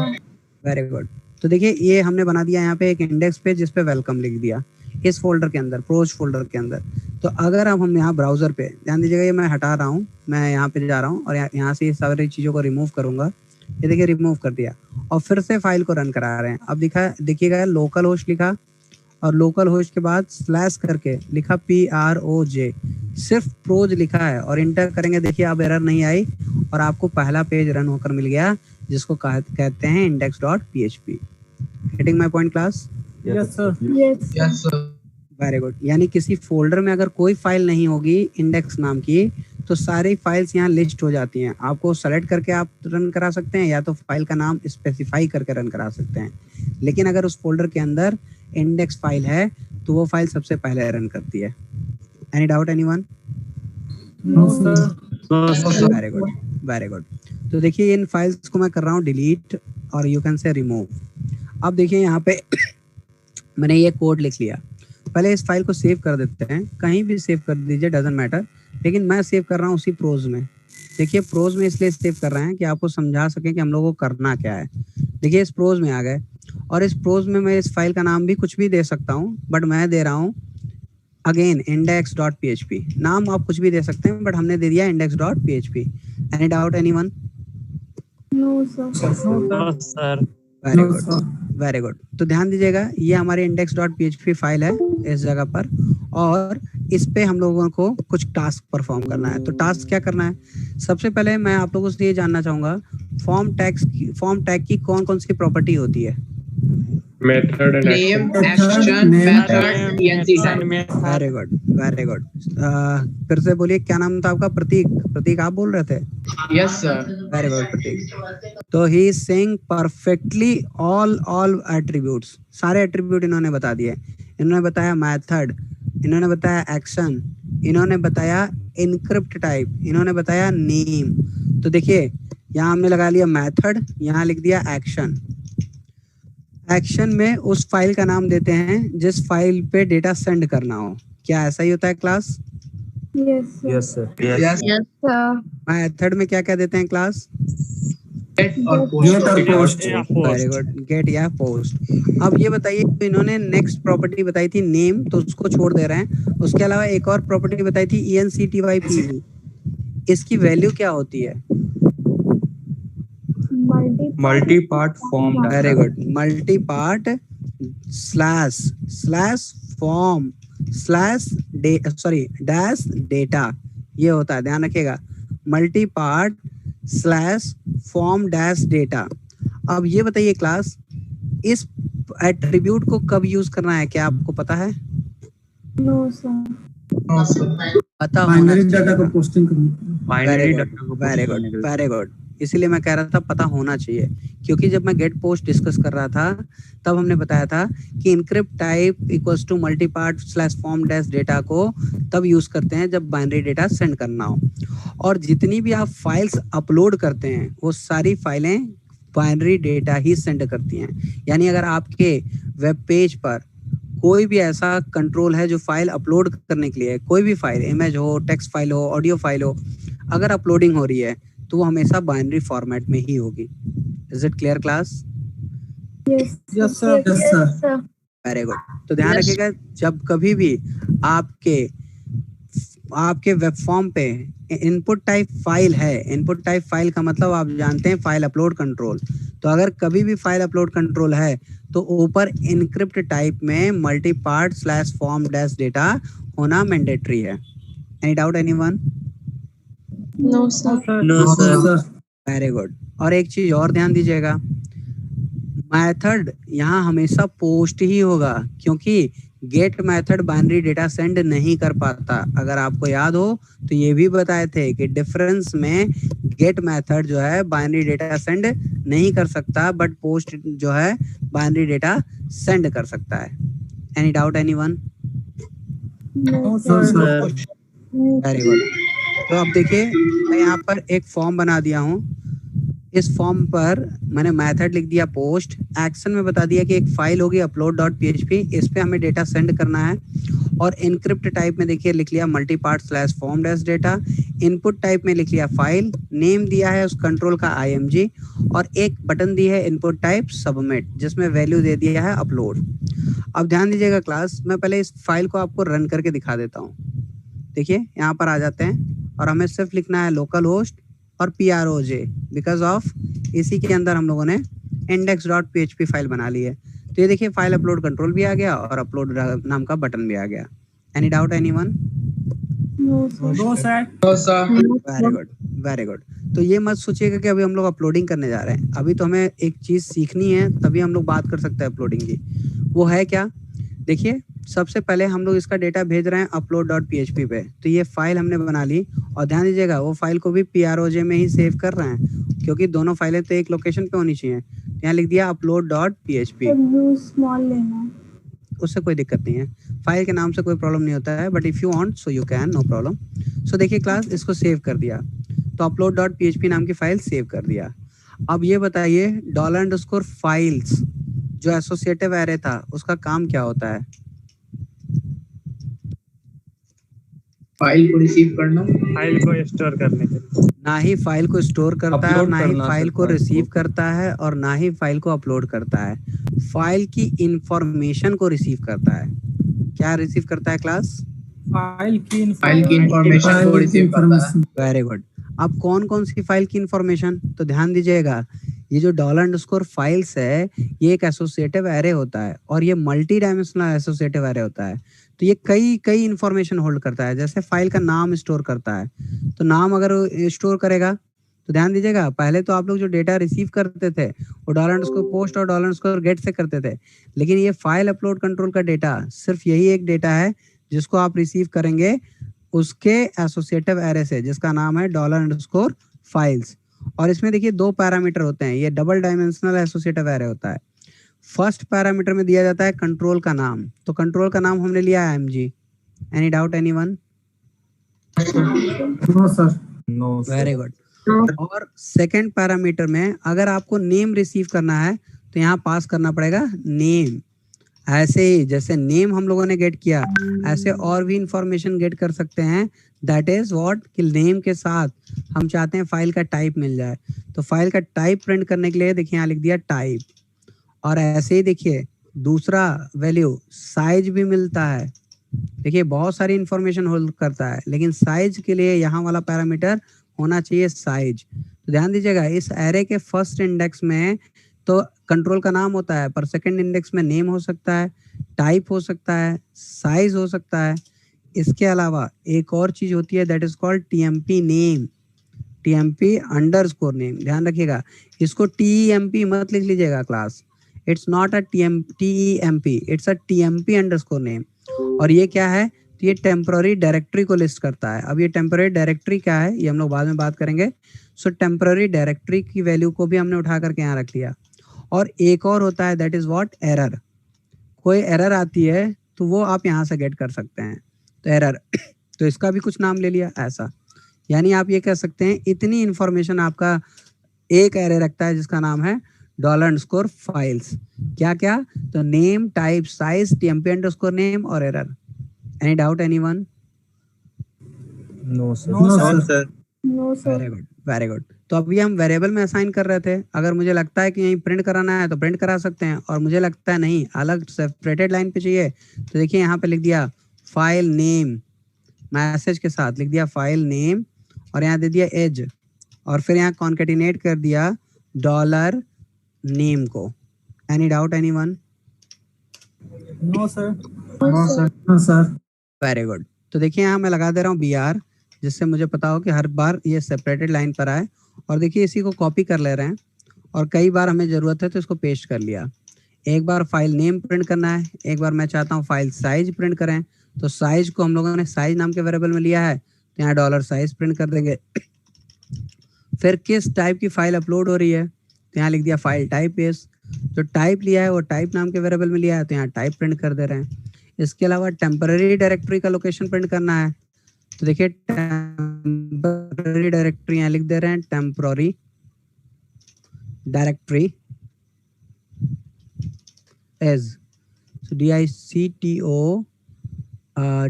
very good. तो देखिए ये हमने बना दिया यहाँ पे एक इंडेक्स पेज जिस पे वेलकम लिख दिया इस फोल्डर के अंदर, प्रोज फोल्डर के अंदर। तो अगर अब हम यहाँ ब्राउजर पे, ध्यान दीजिएगा ये मैं हटा रहा हूँ, मैं यहाँ पे जा रहा हूँ और यहाँ से सारी चीज़ों को रिमूव करूंगा। ये देखिए रिमूव कर दिया और फिर से फाइल को रन करा रहे हैं। अब देखिएगा लोकल होस्ट लिखा और लोकल होस्ट के बाद स्लैश करके लिखा PROJ, सिर्फ प्रोज लिखा है और इंटर करेंगे। देखिए अब एरर नहीं आई और आपको पहला पेज रन होकर मिल गया जिसको कहते हैं index.php। Getting my point class? Yes. Yes, sir. Very good. यानी किसी फोल्डर में अगर कोई फाइल नहीं होगी इंडेक्स नाम की तो सारी फाइल्स यहाँ लिस्ट हो जाती हैं। आपको सेलेक्ट करके आप रन करा सकते हैं या तो फाइल का नाम स्पेसिफाई करके रन करा सकते हैं, लेकिन अगर उस फोल्डर के अंदर इंडेक्स फाइल है तो वो फाइल सबसे पहले रन करती है। Any doubt anyone? No, sir. Very good, very good. तो देखिए इन फाइल्स को मैं कर रहा हूँ डिलीट और यू कैन से रिमूव। अब देखिए यहाँ पे मैंने ये कोड लिख लिया। पहले इस फाइल को सेव कर देते हैं, कहीं भी सेव कर दीजिए, डजंट मैटर, लेकिन मैं सेव कर रहा हूँ उसी प्रोज में। देखिए प्रोज में इसलिए सेव कर रहे हैं कि आपको समझा सकें कि हम लोगों को करना क्या है। देखिए इस प्रोज में आ गए और इस प्रोज में मैं इस फाइल का नाम भी कुछ भी दे सकता हूँ, बट मैं दे रहा हूँ अगेन index.php। नाम आप कुछ भी दे सकते हैं बट हमने दे दिया index.php। Any doubt anyone? No, sir. Very good, very good. तो ध्यान दीजिएगा ये हमारी index.php फाइल है इस जगह पर और इस पे हम लोगों को कुछ टास्क परफॉर्म करना है। तो टास्क क्या करना है? सबसे पहले मैं आप लोगों से ये जानना चाहूंगा फॉर्म टैग की कौन कौन सी प्रॉपर्टी होती है? Method and Name, action. action, Name, method, ENC. Very good, very good. फिर से बोलिए, क्या नाम था आपका? प्रतीक? प्रतीक आप बोल रहे थे? Yes, sir. वेरी गुड प्रतीक। तो he is saying perfectly all attributes, सारे एट्रीब्यूट इन्होंने बता दिए। इन्होंने बताया मेथड, इन्होंने बताया एक्शन, इन्होंने बताया इनक्रिप्ट टाइप, इन्होंने बताया नेम। तो देखिए यहाँ हमने लगा लिया मेथड, यहाँ लिख दिया एक्शन। एक्शन में उस फाइल का नाम देते हैं जिस फाइल पे डेटा सेंड करना हो। क्या ऐसा ही होता है class? Yes, sir. Yes, sir. Yes. Yes, sir. Method में क्या क्या देते हैं class? Get or post. Very good, get या पोस्ट। अब ये बताइए तो इन्होंने नेक्स्ट प्रॉपर्टी बताई थी नेम, तो उसको छोड़ दे रहे हैं। उसके अलावा एक और प्रॉपर्टी बताई थी ENCTYPE, इसकी वैल्यू क्या होती है? Multi-part form. Very good, multi part slash form dash data, ये होता है, ध्यान रखिएगा। Multi part slash form dash data. अब ये बताइए क्लास, इस एट्रीब्यूट को कब यूज करना है, क्या आपको पता है? No, sir. No, sir. पता होना Binary चाहिए। data को posting करनी। Binary data को वेरी post गुड, करने के लिए। Very good. इसीलिए मैं कह रहा था पता होना चाहिए, क्योंकि जब मैं गेट पोस्ट डिस्कस कर रहा था तब हमने बताया था कि encrypt type equals to multi part slash form dash data को तब यूज करते हैं जब बाइनरी डेटा सेंड करना हो। और जितनी भी आप फाइल्स अपलोड करते हैं वो सारी फाइलें बाइनरी डेटा ही सेंड करती हैं। यानी अगर आपके वेब पेज पर कोई भी ऐसा कंट्रोल है जो फाइल अपलोड करने के लिए, कोई भी फाइल, इमेज हो, टेक्स्ट फाइल हो, ऑडियो फाइल हो, अगर अपलोडिंग हो रही है तो वो हमेशा बाइनरी फॉर्मेट में ही होगी। Is it clear class? Yes. Yes, sir. Yes, sir. Very good. तो ध्यान Yes. रखिएगा जब कभी भी आपके वेब फॉर्म पे इनपुट टाइप फाइल है, इनपुट टाइप फाइल का मतलब आप जानते हैं फाइल अपलोड कंट्रोल। तो अगर कभी भी फाइल अपलोड कंट्रोल है तो ऊपर इनक्रिप्ट टाइप में multi part slash form dash data होना मैंडेटरी है। Any doubt anyone? No, sir. No, sir. Very good. और एक चीज और ध्यान दीजिएगा, मेथड यहाँ हमेशा पोस्ट ही होगा, क्योंकि get method binary data send नहीं कर पाता। अगर आपको याद हो तो ये भी बताए थे कि डिफरेंस में गेट मेथड जो है बाइनरी डेटा सेंड नहीं कर सकता, बट पोस्ट जो है बाइनरी डेटा सेंड कर सकता है। Any doubt anyone? No, sir. sir. Very good. तो अब देखिए मैं यहाँ पर एक फॉर्म बना दिया हूँ। इस फॉर्म पर मैंने मेथड लिख दिया पोस्ट, एक्शन में बता दिया कि एक फाइल होगी upload.php, इस पे हमें डेटा सेंड करना है। और इनक्रिप्ट टाइप में देखिए लिख लिया multi part slash form dash data. Input type में लिख लिया फाइल, नेम दिया है उस कंट्रोल का IMG, और एक बटन दी है इनपुट टाइप सबमिट, जिसमें वैल्यू दे दिया है अपलोड। अब ध्यान दीजिएगा क्लास, मैं पहले इस फाइल को आपको रन करके दिखा देता हूँ। देखिए यहाँ पर आ जाते हैं और हमें सिर्फ लिखना है लोकल होस्ट और PROJ, बिकॉज ऑफ इसी के अंदर हम लोगों ने index.php फाइल बना ली है। तो तो ये देखिए फाइल अपलोड कंट्रोल भी आ गया और अपलोड नाम का बटन भी आ गया। Any doubt anyone? No, sir. No, sir. Very good, very good. तो ये मत सोचिएगा कि अभी हम लोग अपलोडिंग करने जा रहे हैं, अभी तो हमें एक चीज सीखनी है, तभी हम लोग बात कर सकते हैं अपलोडिंग की। वो है क्या? देखिए सबसे पहले हम लोग इसका डेटा भेज रहे हैं upload.php पे, तो ये फाइल हमने बना ली और ध्यान दीजिएगा वो फाइल को भी PROJ में ही सेव कर रहे हैं, क्योंकि दोनों फाइलें तो एक लोकेशन पे होनी चाहिए। यहाँ लिख दिया upload.php, Sir, use small लेना। उससे कोई दिक्कत नहीं है, फाइल के नाम से कोई प्रॉब्लम नहीं होता है, but if you want so you can, no problem. So देखिए क्लास इसको सेव कर दिया, तो upload.php नाम की फाइल सेव कर दिया। अब ये बताइए $_files जो एसोसिएटिव एरे था उसका काम क्या होता है? फाइल को रिसीव करना। फाइल को स्टोर करने के लिए। ना ही फाइल को स्टोर करता है, Upload ना ही करना फाइल सिर्फ को फाइल रिसीव को। करता है, और ना ही फाइल को अपलोड करता है, फाइल की इंफॉर्मेशन को रिसीव करता है। क्या रिसीव करता है क्लास? फाइल की इंफॉर्मेशन को रिसीव करता है। Very good. अब कौन कौन सी फाइल की इंफॉर्मेशन? तो ध्यान दीजिएगा ये जो $_files है ये एक एसोसिएटिव एरे होता है और ये मल्टी डायमेंशनल एसोसिएटिव एरे होता है। तो ये कई इंफॉर्मेशन होल्ड करता है। जैसे फाइल का नाम स्टोर करता है, तो नाम अगर स्टोर करेगा तो ध्यान दीजिएगा पहले तो आप लोग जो डेटा रिसीव करते थे वो $_post और $get से करते थे, लेकिन ये फाइल अपलोड कंट्रोल का डेटा सिर्फ यही एक डेटा है जिसको आप रिसीव करेंगे उसके एसोसिएटिव एरे से, जिसका नाम है $_files। और इसमें देखिए 2 पैरामीटर होते हैं, ये डबल डायमेंशनल एसोसिएटिव एरे होता है। फर्स्ट पैरामीटर में दिया जाता है कंट्रोल का नाम, तो कंट्रोल का नाम हमने लिया है mg। Any doubt anyone? No, sir. No, sir. Very good. और सेकंड पैरामीटर में अगर आपको नेम रिसीव करना है तो यहाँ पास करना पड़ेगा नेम। ऐसे ही जैसे नेम हम लोगों ने गेट किया, ऐसे और भी इंफॉर्मेशन गेट कर सकते हैं। दैट इज व्हाट कि नेम के साथ हम चाहते हैं फाइल का टाइप मिल जाए, तो फाइल का टाइप प्रिंट करने के लिए देखिए यहाँ लिख दिया टाइप। और ऐसे ही देखिए दूसरा वैल्यू साइज भी मिलता है। देखिए बहुत सारी इंफॉर्मेशन होल्ड करता है, लेकिन साइज के लिए यहाँ वाला पैरामीटर होना चाहिए साइज। तो ध्यान दीजिएगा इस एरे के फर्स्ट इंडेक्स में तो कंट्रोल का नाम होता है, पर सेकंड इंडेक्स में नेम हो सकता है, टाइप हो सकता है, साइज हो सकता है। इसके अलावा एक और चीज होती है that is called TMP name, TMP underscore name. ध्यान रखिएगा इसको टीएमपी मत लिख लीजिएगा class, it's not a TMP, it's a TMP underscore name. और ये क्या है? तो ये टेम्पररी डायरेक्टरी को लिस्ट करता है। अब ये टेम्पररी डायरेक्टरी क्या है ये हम लोग बाद में बात करेंगे। सो टेम्पररी डायरेक्टरी की वैल्यू को भी हमने उठा करके यहाँ रख लिया। और एक और होता है दैट इज व्हाट एरर। कोई एरर आती है तो वो आप यहाँ से गेट कर सकते हैं, तो एरर तो इसका भी कुछ नाम ले लिया ऐसा। यानी आप ये कह सकते हैं इतनी इंफॉर्मेशन आपका एक एरे रखता है जिसका नाम है $_files। क्या क्या? तो name, type, size, TMP underscore name और error. Any doubt anyone? No, sir. No, sir. No, sir. Very good, very good. तो अभी हम वेरिएबल में असाइन कर रहे थे, अगर मुझे लगता है कि यहीं प्रिंट कराना है तो प्रिंट करा सकते हैं, और मुझे लगता है नहीं अलग सेपरेटेड लाइन पे चाहिए तो देखिए यहाँ पे लिख दिया फाइल नेम, मैसेज के साथ लिख दिया फाइल नेम और यहाँ दे दिया एज, और फिर यहाँ कॉन्केटिनेट कर दिया $नेम को। Any doubt anyone? No, sir. No, sir. No, sir. Very good. तो देखिए यहाँ मैं लगा दे रहा हूँ BR, जिससे मुझे पता हो कि हर बार ये सेपरेटेड लाइन पर आए। और देखिए इसी को कॉपी कर ले रहे हैं और कई बार हमें ज़रूरत है तो इसको पेस्ट कर लिया। एक बार फाइल नेम प्रिंट करना है, एक बार मैं चाहता हूँ फाइल साइज प्रिंट करें, तो साइज को हम लोगों ने साइज नाम के वेरिएबल में लिया है तो यहाँ $size प्रिंट कर देंगे। फिर किस टाइप की फाइल अपलोड हो रही है तो यहाँ लिख दिया फाइल टाइप इज। जो टाइप लिया है वो टाइप नाम के वेरिएबल में लिया है तो यहाँ टाइप प्रिंट कर दे रहे हैं। इसके अलावा टेम्पररी डायरेक्टरी का लोकेशन प्रिंट करना है तो देखिए टेम्पररी डायरेक्टरी यहाँ लिख दे रहे हैं टेम्पररी डायरेक्टरी एज, सो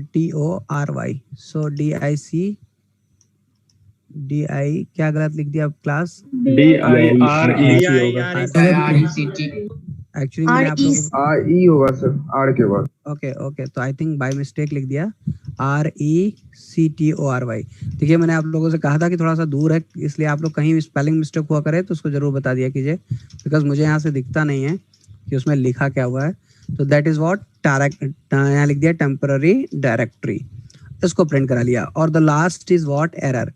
DICTORY, सो DI क्या गलत लिख दिया क्लास? DIRECT। एक्चुअली मैंने आप लोगों को E होगा सर, R के बाद। ओके तो आई थिंक बाय मिस्टेक लिख दिया RECTORY। देखिए मैंने आप लोगों से कहा था कि थोड़ा सा दूर है, इसलिए आप लोग कहीं स्पेलिंग मिस्टेक हुआ करे तो उसको जरूर बता दिया कीजिए, बिकॉज मुझे यहाँ से दिखता नहीं है। कि उसमें लिखा क्या हुआ है। तो दैट इज व्हाट यहाँ लिख दिया टेम्पररी डायरेक्टरी, इसको प्रिंट करा लिया। और the last is what error.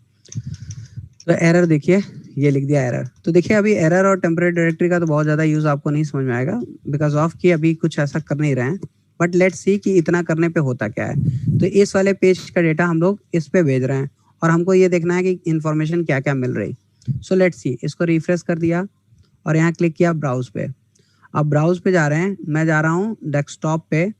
तो एरर देखिए ये लिख दिया एरर। तो देखिए अभी एरर और टेम्पररी डायरेक्टरी का तो बहुत ज़्यादा यूज़ आपको नहीं समझ में आएगा बिकॉज ऑफ कि अभी कुछ ऐसा कर नहीं रहे हैं, बट लेट्स सी कि इतना करने पे होता क्या है। तो इस वाले पेज का डेटा हम लोग इस पे भेज रहे हैं और हमको ये देखना है कि इन्फॉर्मेशन क्या क्या मिल रही। सो लेट्स सी, इसको रिफ्रेश कर दिया और यहाँ क्लिक किया ब्राउज पे। अब ब्राउज पे जा रहे हैं, मैं जा रहा हूँ डेस्कटॉप पे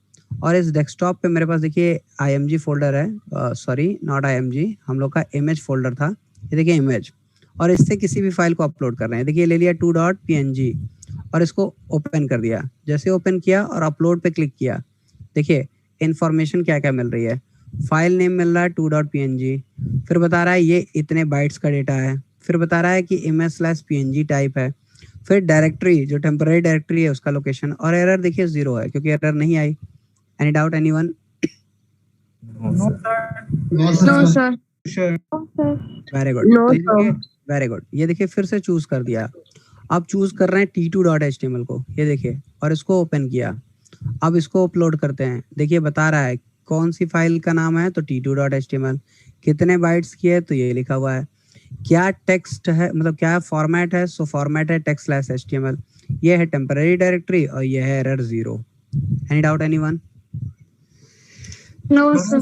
और इस डेस्कटॉप पे मेरे पास देखिए IMG फोल्डर है, सॉरी नॉट IMG, हम लोग का इमेज फोल्डर था। ये देखिए इमेज, और इससे किसी भी फाइल को अपलोड कर रहे हैं। देखिए ले लिया 2.png और इसको ओपन कर दिया। जैसे ओपन किया और अपलोड पे क्लिक किया, देखिए इन्फॉर्मेशन क्या क्या मिल रही है। फाइल नेम मिल रहा है 2.png, फिर बता रहा है ये इतने बाइट्स का डेटा है, फिर बता रहा है कि image/png टाइप है, फिर डायरेक्टरी जो टेम्पररी डायरेक्टरी है उसका लोकेशन, और एरर देखिए 0 है क्योंकि एरर नहीं आई। Any doubt anyone? No sir. Very good, very good. ये देखिए फिर से चूज कर दिया। अब चूज कर रहे हैं t2.html को, ये देखिए, और इसको ओपन किया। अब इसको अपलोड करते हैं। देखिए बता रहा है कौन सी फाइल का नाम है, तो t2.html, कितने बाइट्स की है, तो ये लिखा हुआ है, क्या टेक्स्ट है, मतलब क्या फॉर्मेट है, सो फॉर्मेट है text/html, ये है टेम्पररी डायरेक्टरी और ये है error 0। Any doubt anyone? No sir.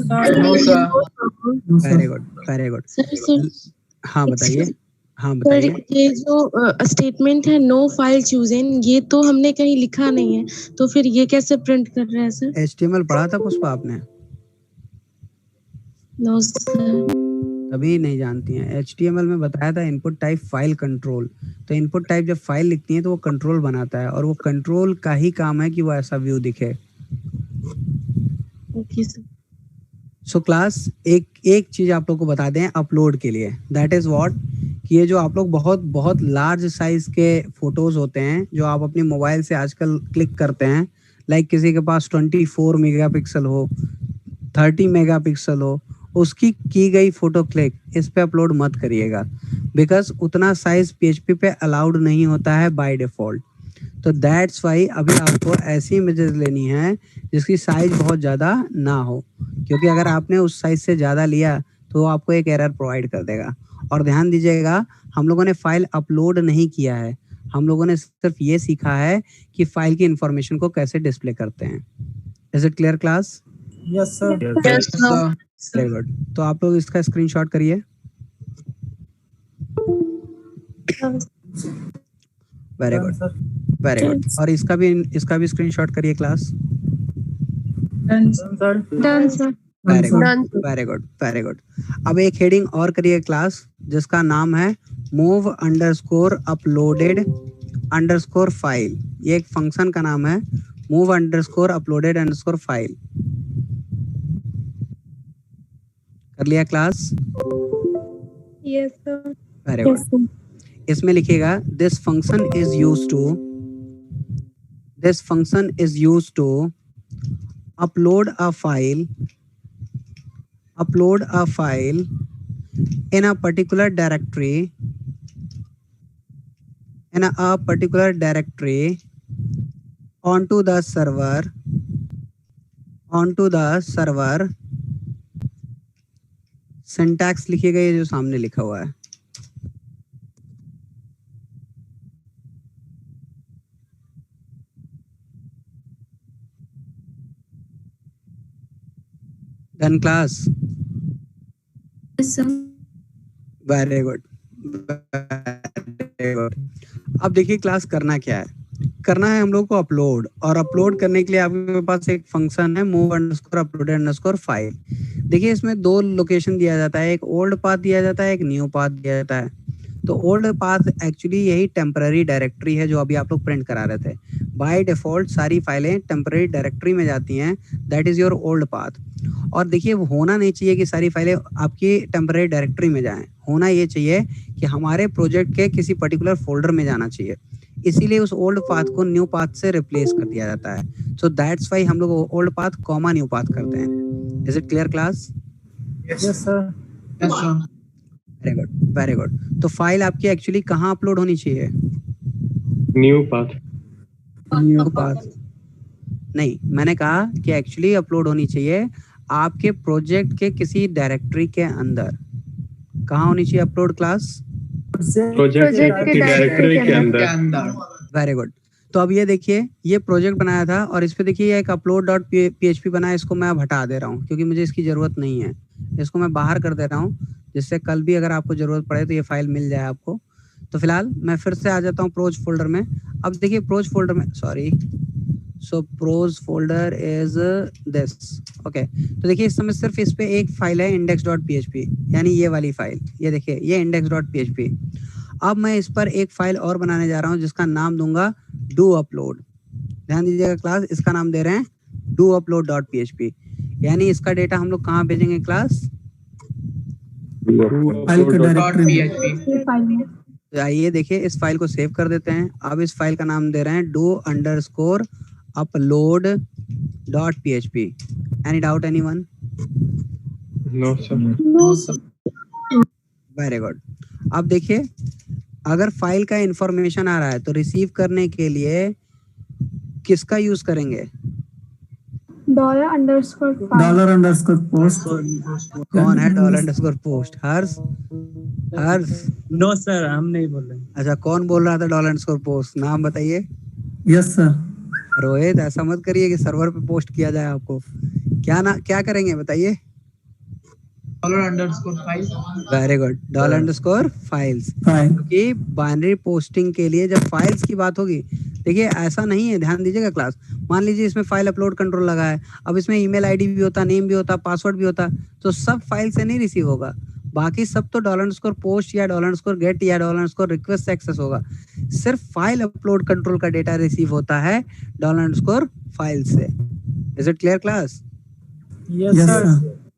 Very good, very good. Sir हाँ बताइए, हाँ सर, बताइए। ये जो स्टेटमेंट है नो फाइल चूजन, ये तो हमने कहीं लिखा नहीं है, तो फिर ये कैसे प्रिंट कर रहे हैं सर? HTML पढ़ा था पुष्पा आपने? No sir. तभी नहीं जानती हैं। HTML में बताया था इनपुट टाइप फाइल कंट्रोल। तो इनपुट टाइप जब फाइल लिखती है तो वो कंट्रोल बनाता है, और वो कंट्रोल का ही काम है कि वो ऐसा व्यू दिखे। Okay sir. सो क्लास एक चीज आप लोग को बता दें अपलोड के लिए, दैट इज व्हाट, कि ये जो आप लोग बहुत बहुत लार्ज साइज के फोटोज होते हैं जो आप अपने मोबाइल से आजकल क्लिक करते हैं, लाइक किसी के पास 24 मेगापिक्सल हो, 30 मेगापिक्सल हो, उसकी की गई फोटो क्लिक इस पे अपलोड मत करिएगा बिकॉज उतना साइज PHP पे अलाउड नहीं होता है बाय डिफॉल्ट। तो दैट्स वाई अभी आपको ऐसी इमेजेस लेनी है जिसकी साइज बहुत ज़्यादा ना हो, क्योंकि अगर आपने उस साइज से ज़्यादा लिया तो वो आपको एक एरर प्रोवाइड कर देगा। और ध्यान दीजिएगा, हम लोगों ने फाइल अपलोड नहीं किया है, हम लोगों ने सिर्फ ये सीखा है कि फाइल की इंफॉर्मेशन को कैसे डिस्प्ले करते हैं। Is it clear class? Yes sir. Yes sir. Very good. तो आप लोग इसका स्क्रीनशॉट करिए। Very good, very good. और इसका भी स्क्रीनशॉट करिए class. Done sir. Very good, very good, very good. अब एक हेडिंग और करिए क्लास जिसका नाम है move underscore uploaded underscore file. ये एक फंक्शन का नाम है, move underscore uploaded underscore file. कर लिया class? Yes sir. Very good. इसमें लिखिएगा this function is used to upload a file in a particular directory onto the server syntax लिखिएगा ये जो सामने लिखा हुआ है। Done class? Yes sir. Very good, very good. अब देखिए क्लास करना क्या है, करना है हम लोग को अपलोड, और अपलोड करने के लिए आपके पास एक फंक्शन है move underscore uploaded underscore file. देखिए इसमें दो लोकेशन दिया जाता है, एक ओल्ड पाथ दिया जाता है, एक न्यू पाथ दिया जाता है। तो ओल्ड पाथ एक्चुअली यही टेम्पररी डायरेक्टरी है जो अभी आप लोग प्रिंट करा रहे थे। बाय डिफॉल्ट सारी फाइलें टेम्पररी डायरेक्टरी में जाती हैं, that is your old path. और देखिए वो होना नहीं चाहिए कि सारी फाइलें आपकी टेम्पररी डायरेक्टरी में जाएं, होना ये चाहिए कि हमारे प्रोजेक्ट के किसी पर्टिकुलर फोल्डर में जाना चाहिए। इसीलिए उस ओल्ड पाथ को न्यू पाथ से रिप्लेस कर दिया जाता है। सो दैट्स वाई हम लोग old path comma new path करते हैं। Is it clear class? Yes sir. Yes sir. Very good, very good. तो फाइल आपकी एक्चुअली कहाँ अपलोड होनी चाहिए? New path. न्यू पाथ नहीं, मैंने कहा कि एक्चुअली अपलोड होनी चाहिए आपके प्रोजेक्ट के किसी डायरेक्टरी के अंदर। कहाँ होनी चाहिए अपलोड क्लास? प्रोजेक्ट के की डायरेक्टरी के के अंदर। अंदर वेरी गुड। तो अब ये देखिए, ये प्रोजेक्ट बनाया था और इस पे देखिए ये एक अपलोड डॉट php बना है। इसको मैं अब हटा दे रहा हूँ क्योंकि मुझे इसकी जरूरत नहीं है। इसको मैं बाहर कर दे रहा हूँ जिससे कल भी अगर आपको जरूरत पड़े तो ये फाइल मिल जाए आपको। तो फिलहाल मैं फिर से आ जाता हूँ प्रोज फोल्डर में। अब देखिए प्रोज फोल्डर में, sorry, so pros folder is this. Okay, तो देखिए इस समय सिर्फ इस पे एक फाइल है index.php, यानी ये वाली फाइल। ये देखिए ये index.php। अब मैं इस पर एक फाइल और बनाने जा रहा हूँ जिसका नाम दूंगा डू अपलोड। ध्यान दीजिएगा क्लास, इसका नाम दे रहे हैं डू अपलोड डॉट php, यानी इसका डेटा हम लोग कहाँ भेजेंगे क्लास? फाइल का डायरेक्टरी में। तो आइए देखिए इस फाइल को सेव कर देते हैं। अब इस फाइल का नाम दे रहे हैं do underscore upload dot php। Any doubt anyone? No sir. No sir. Very good. अब देखिए अगर फाइल का इंफॉर्मेशन आ रहा है तो रिसीव करने के लिए किसका यूज करेंगे? $_ post कौन है $_ हर्ष? हर्ष? नो सर, हम नहीं बोल रहे। अच्छा, कौन बोल रहा था $_ नाम बताइए। यस सर रोहित, ऐसा मत करिए कि सर्वर पे पोस्ट किया जाए आपको। क्या करेंगे बताइए? $_files। वेरी गुड, $_ फाइल क्योंकि बाइनरी पोस्टिंग के लिए जब फाइल्स की बात होगी, देखिए ऐसा नहीं है, ध्यान दीजिएगा क्लास। मान लीजिए इसमें फाइल अपलोड कंट्रोल लगा है, अब इसमें ईमेल आईडी भी होता, नेम भी होता, पासवर्ड भी होता, तो सब फाइल से नहीं रिसीव होगा। बाकी सब तो $_ या $get या $request से एक्सेस होगा। सिर्फ फाइल अपलोड कंट्रोल का डेटा रिसीव होता है $_ फाइल से। Is it clear class? Yes sir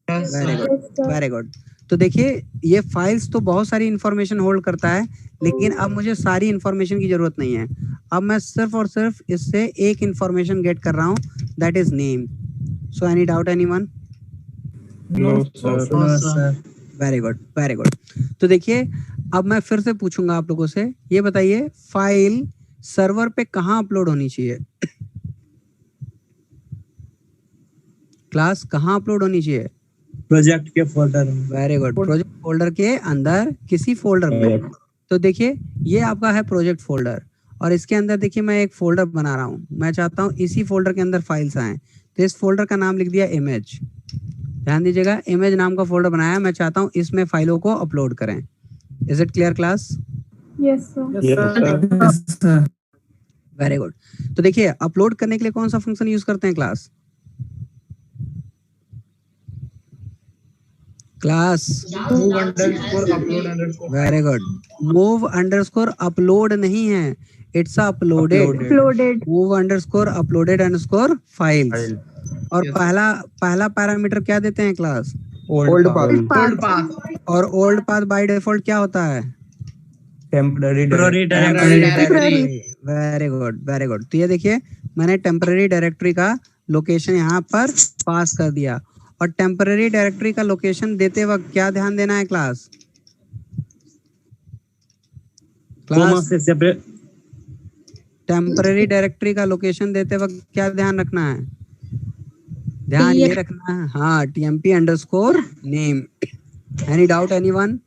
very good, very good. तो देखिए ये फाइल्स तो बहुत सारी इंफॉर्मेशन होल्ड करता है, लेकिन अब मुझे सारी इंफॉर्मेशन की जरूरत नहीं है। अब मैं सिर्फ और सिर्फ इससे एक इंफॉर्मेशन गेट कर रहा हूँ, that is name. So any doubt anyone? No sir. Very good, very good. तो देखिए अब मैं फिर से पूछूंगा आप लोगों से, ये बताइए फाइल सर्वर पे कहाँ अपलोड होनी चाहिए? क्लास कहाँ अपलोड होनी चाहिए? प्रोजेक्ट के फोल्डर में। वेरी गुड, प्रोजेक्ट फोल्डर के अंदर किसी फोल्डर में। तो देखिए ये आपका है प्रोजेक्ट फोल्डर और इसके अंदर देखिए मैं एक फोल्डर बना रहा हूँ। मैं चाहता हूँ इसी फोल्डर के अंदर फाइल्स आए, तो इस फोल्डर का नाम लिख दिया इमेज। ध्यान दीजिएगा, इमेज नाम का फोल्डर बनाया। मैं चाहता हूँ इसमें फाइलों को अपलोड करें। Is it clear class? Yes, sir. Yes sir very good. तो देखिए अपलोड करने के लिए कौन सा फंक्शन यूज करते हैं class? Very good, move upload नहीं है, इट्स अपलोडेड। Move files. और पहला पैरामीटर क्या देते हैं क्लास? ओल्ड और ओल्ड पाथ बाय डिफॉल्ट क्या होता है? Temporary very good, very good. तो ये देखिए मैंने टेम्पररी डायरेक्टरी का लोकेशन यहाँ पर पास कर दिया। और टेम्पररी डायरेक्टरी का लोकेशन देते वक्त क्या ध्यान देना है क्लास? टेम्पररी डायरेक्टरी का लोकेशन देते वक्त क्या ध्यान रखना है? ध्यान ये रखना है, हाँ, tmp_name। Any doubt anyone?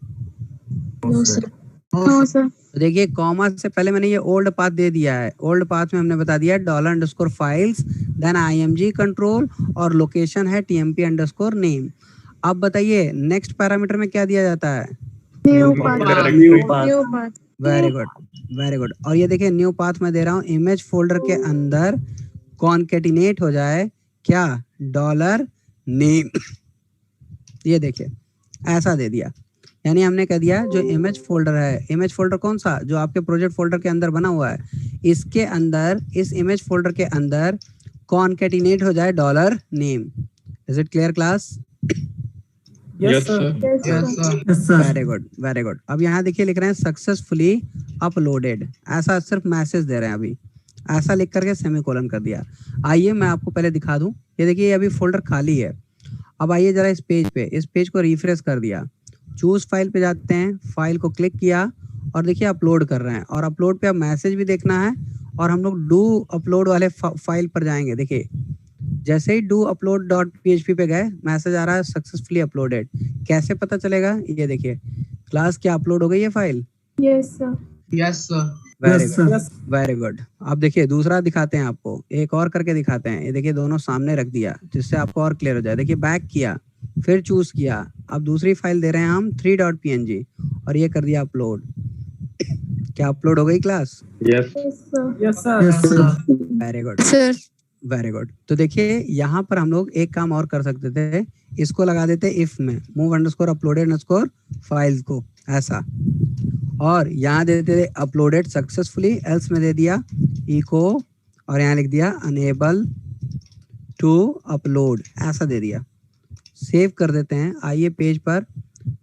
No sir. No, sir. तो देखिए कॉमा से पहले मैंने ये ओल्ड पाथ दे दिया है। ओल्ड पाथ में हमने बता दिया $_ देन img कंट्रोल और लोकेशन है tmp_name। अब बताइए नेक्स्ट पैरामीटर में क्या दिया जाता है? New path. Very good, very good. और ये देखिए न्यू पाथ में दे रहा हूँ, इमेज फोल्डर के अंदर कॉन्केटिनेट हो जाए क्या? $name। ये देखिए ऐसा दे दिया, यानी हमने कह दिया जो इमेज फोल्डर है, इमेज फोल्डर कौन सा? जो आपके प्रोजेक्ट फोल्डर के अंदर बना हुआ है, इसके अंदर, इस इमेज फोल्डर के अंदर कॉन्केटिनेट हो जाए $name। Is it clear class? Yes sir. Yes sir very good, very good. अब यहाँ देखिए लिख रहे हैं सक्सेसफुली अपलोडेड, ऐसा सिर्फ मैसेज दे रहे हैं अभी, ऐसा लिख करके सेमीकोलन कर दिया। आइए मैं आपको पहले दिखा दूं, ये देखिए ये अभी फोल्डर खाली है। अब आइए जरा इस पेज को रिफ्रेश कर दिया, चूज फाइल पे जाते हैं, फाइल को क्लिक किया और देखिए अपलोड कर रहे हैं। और अपलोड पे अब मैसेज भी देखना है और हम लोग डू अपलोड वाले फाइल पर जाएंगे। देखिए जैसे ही डू अपलोड डॉट php पे गए, मैसेज आ रहा है सक्सेसफुली अपलोडेड। कैसे पता चलेगा? ये देखिए क्लास क्या अपलोड हो गई है file. Yes, sir. Yes, sir. Very good, very good. अब देखिए दूसरा दिखाते हैं आपको, एक और करके दिखाते हैं। ये देखिए दोनों सामने रख दिया जिससे आपको और क्लियर हो जाए। देखिए बैक किया, फिर चूज किया, अब दूसरी फाइल दे रहे हैं हम 3.png और ये कर दिया अपलोड। क्या अपलोड हो गई class? Yes. Yes, sir. Very good, sir very good. तो देखिए यहाँ पर हम लोग एक काम और कर सकते थे, इसको लगा देते इफ में move underscore uploaded underscore file को ऐसा, और यहाँ दे देते अपलोडेड सक्सेसफुली, एल्स में दे दिया इको और यहाँ लिख दिया अनेबल टू अपलोड, ऐसा दे दिया। सेव कर देते हैं। आइए पेज पर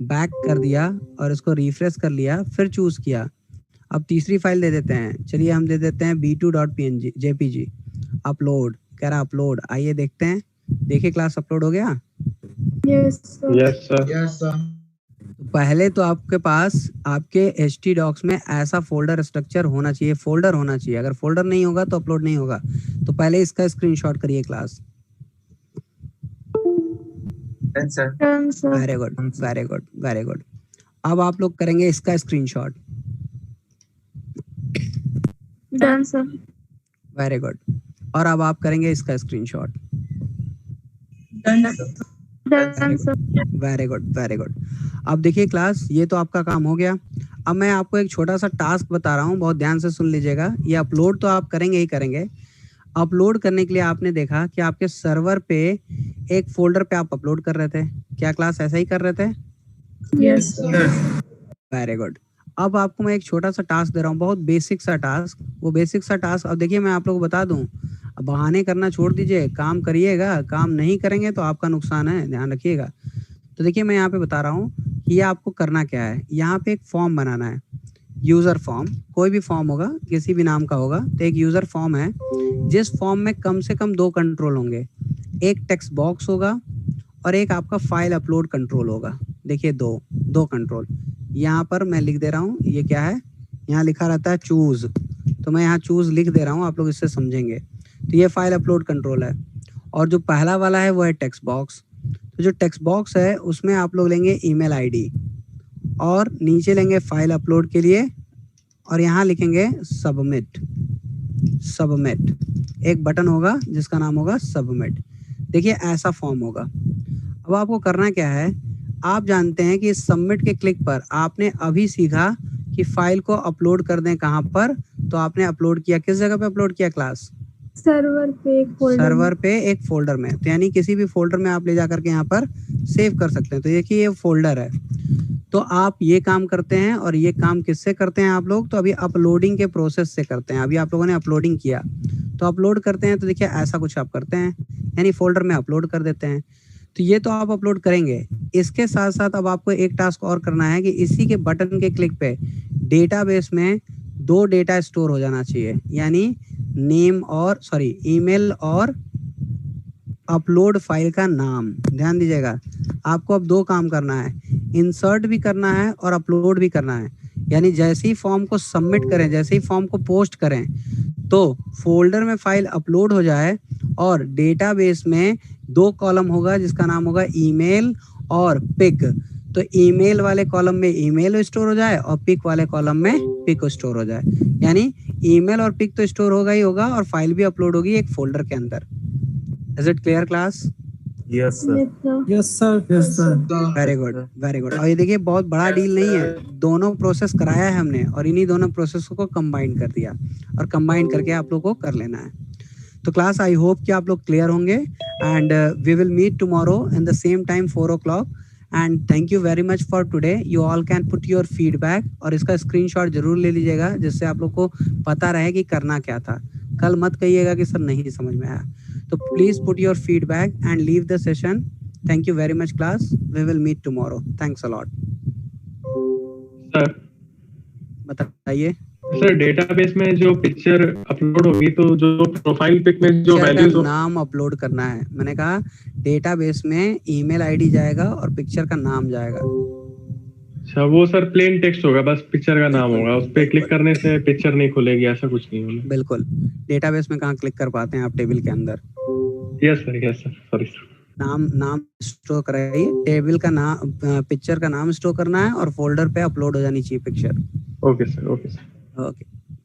बैक कर दिया और इसको रिफ्रेश कर लिया, फिर चूज किया। अब तीसरी फाइल दे देते हैं, चलिए हम दे देते हैं b2.png jpg अपलोड, कह रहा अपलोड। आइए देखते हैं, देखिए क्लास अपलोड हो गया। Yes, sir. Yes, sir. Yes, sir. पहले तो आपके पास आपके htdocs में ऐसा फोल्डर स्ट्रक्चर होना चाहिए, फोल्डर होना चाहिए। अगर फोल्डर नहीं होगा तो अपलोड नहीं होगा। तो पहले इसका स्क्रीनशॉट करिए class. Done, sir. Done, sir. Very good, very good, very good. अब आप लोग करेंगे इसका screenshot. Done, sir. Very good. और अब आप करेंगे इसका screenshot. Done, sir. Very good, very good. अब देखिए क्लास, ये तो आपका काम हो गया। अब मैं आपको एक छोटा सा टास्क बता रहा हूँ, बहुत ध्यान से सुन लीजिएगा। ये अपलोड तो आप करेंगे ही करेंगे। अपलोड करने के लिए आपने देखा कि आपके सर्वर पे एक फोल्डर पे आप अपलोड कर रहे थे। क्या क्लास ऐसा ही कर रहे थे? Yes, sir. Very good. अब आपको मैं एक छोटा सा टास्क दे रहा हूँ, बहुत बेसिक सा टास्क। वो बेसिक सा टास्क अब देखिए मैं आप लोगों को बता दूं, अब बहाने करना छोड़ दीजिए, काम करिएगा। काम नहीं करेंगे तो आपका नुकसान है, ध्यान रखिएगा। तो देखिए मैं यहाँ पे बता रहा हूँ कि ये आपको करना क्या है। यहाँ पे एक फॉर्म बनाना है, यूजर फॉर्म। कोई भी फॉर्म होगा, किसी भी नाम का होगा, तो एक यूजर फॉर्म है जिस फॉर्म में कम से कम 2 कंट्रोल होंगे। एक टेक्स्ट बॉक्स होगा और एक आपका फाइल अपलोड कंट्रोल होगा। देखिए दो कंट्रोल यहाँ पर मैं लिख दे रहा हूँ। ये क्या है? यहाँ लिखा रहता है चूज, तो मैं यहाँ चूज लिख दे रहा हूँ, आप लोग इससे समझेंगे। तो ये फाइल अपलोड कंट्रोल है। और जो पहला वाला है वो है टेक्स्ट बॉक्स। तो जो टेक्स्ट बॉक्स है उसमें आप लोग लेंगे ईमेल आईडी और नीचे लेंगे फाइल अपलोड के लिए और यहाँ लिखेंगे सबमिट। एक बटन होगा जिसका नाम होगा सबमिट। देखिए ऐसा फॉर्म होगा। अब आपको करना क्या है, आप जानते हैं कि सबमिट के क्लिक पर आपने अभी सीखा कि फाइल को अपलोड कर दें कहाँ पर। तो आपने अपलोड किया, किस जगह पे अपलोड किया क्लास? सर्वर पे एक फोल्डर। सर्वर पे एक फोल्डर में, तो यानी किसी भी फोल्डर में आप ले जा करके यहाँ पर सेव कर सकते हैं। तो देखिए ये फोल्डर है। तो आप ये काम करते हैं और ये काम किससे करते हैं आप लोग? तो अभी अपलोडिंग के प्रोसेस से करते हैं। अभी आप लोगों ने अपलोडिंग किया तो अपलोड करते हैं। तो देखिए ऐसा कुछ आप करते हैं, यानी फोल्डर में अपलोड कर देते हैं। तो ये तो आप अपलोड करेंगे। इसके साथ साथ अब आपको एक टास्क और करना है कि इसी के बटन के क्लिक पे डेटाबेस में 2 डेटा स्टोर हो जाना चाहिए, यानी नेम और ईमेल और अपलोड फाइल का नाम। ध्यान दीजिएगा, आपको अब 2 काम करना है, इंसर्ट भी करना है और अपलोड भी करना है। यानी जैसे ही फॉर्म को सबमिट करें, जैसे ही फॉर्म को पोस्ट करें, तो फोल्डर में फाइल अपलोड हो जाए और डेटाबेस में 2 कॉलम होगा जिसका नाम होगा ईमेल और पिक। तो ईमेल वाले कॉलम में ईमेल स्टोर हो जाए और पिक वाले कॉलम में पिक स्टोर हो जाए। यानी ईमेल और पिक तो स्टोर होगा ही होगा और फाइल भी अपलोड होगी एक फोल्डर के अंदर। Is it clear class? Yes sir. Yes, sir. Yes sir. Very good, very good. और ये देखिए बहुत बड़ा डील नहीं है, दोनों प्रोसेस कराया है हमने और इन्हीं दोनों प्रोसेस को कंबाइन कर दिया और कंबाइन करके आप लोग को कर लेना है। तो क्लास आई होप कि आप लोग क्लियर होंगे and we will meet tomorrow in the same time 4 o'clock and thank you very much for today. You all can put your feedback और इसका स्क्रीनशॉट जरूर ले लीजिएगा जिससे आप लोग को पता रहे कि करना क्या था। कल मत कहिएगा कि सर नहीं समझ में आया। तो please put your feedback and leave the session. Thank you very much class, we will meet tomorrow. Thanks a lot. Sir बताइए। सर डेटाबेस में जो पिक्चर अपलोड होगी तो जो प्रोफाइल पिक में जो पिक्चर वैल्यूज का नाम अपलोड करना है। मैंने कहा डेटाबेस में ईमेल आईडी जाएगा और पिक्चर का नाम जाएगा। अच्छा, वो सर प्लेन टेक्स्ट होगा, बस पिक्चर का नाम होगा, उस पे क्लिक करने से पिक्चर नहीं खुलेगी, ऐसा कुछ नहीं होगा। बिल्कुल, डेटाबेस में कहाँ क्लिक कर पाते हैं आप टेबल के अंदर। Yes sir, sorry sir. नाम स्टोर कराइए, टेबल का नाम, पिक्चर का नाम स्टोर करना है और फोल्डर पे अपलोड हो जानी चाहिए picture. Okay sir, okay sir. Okay.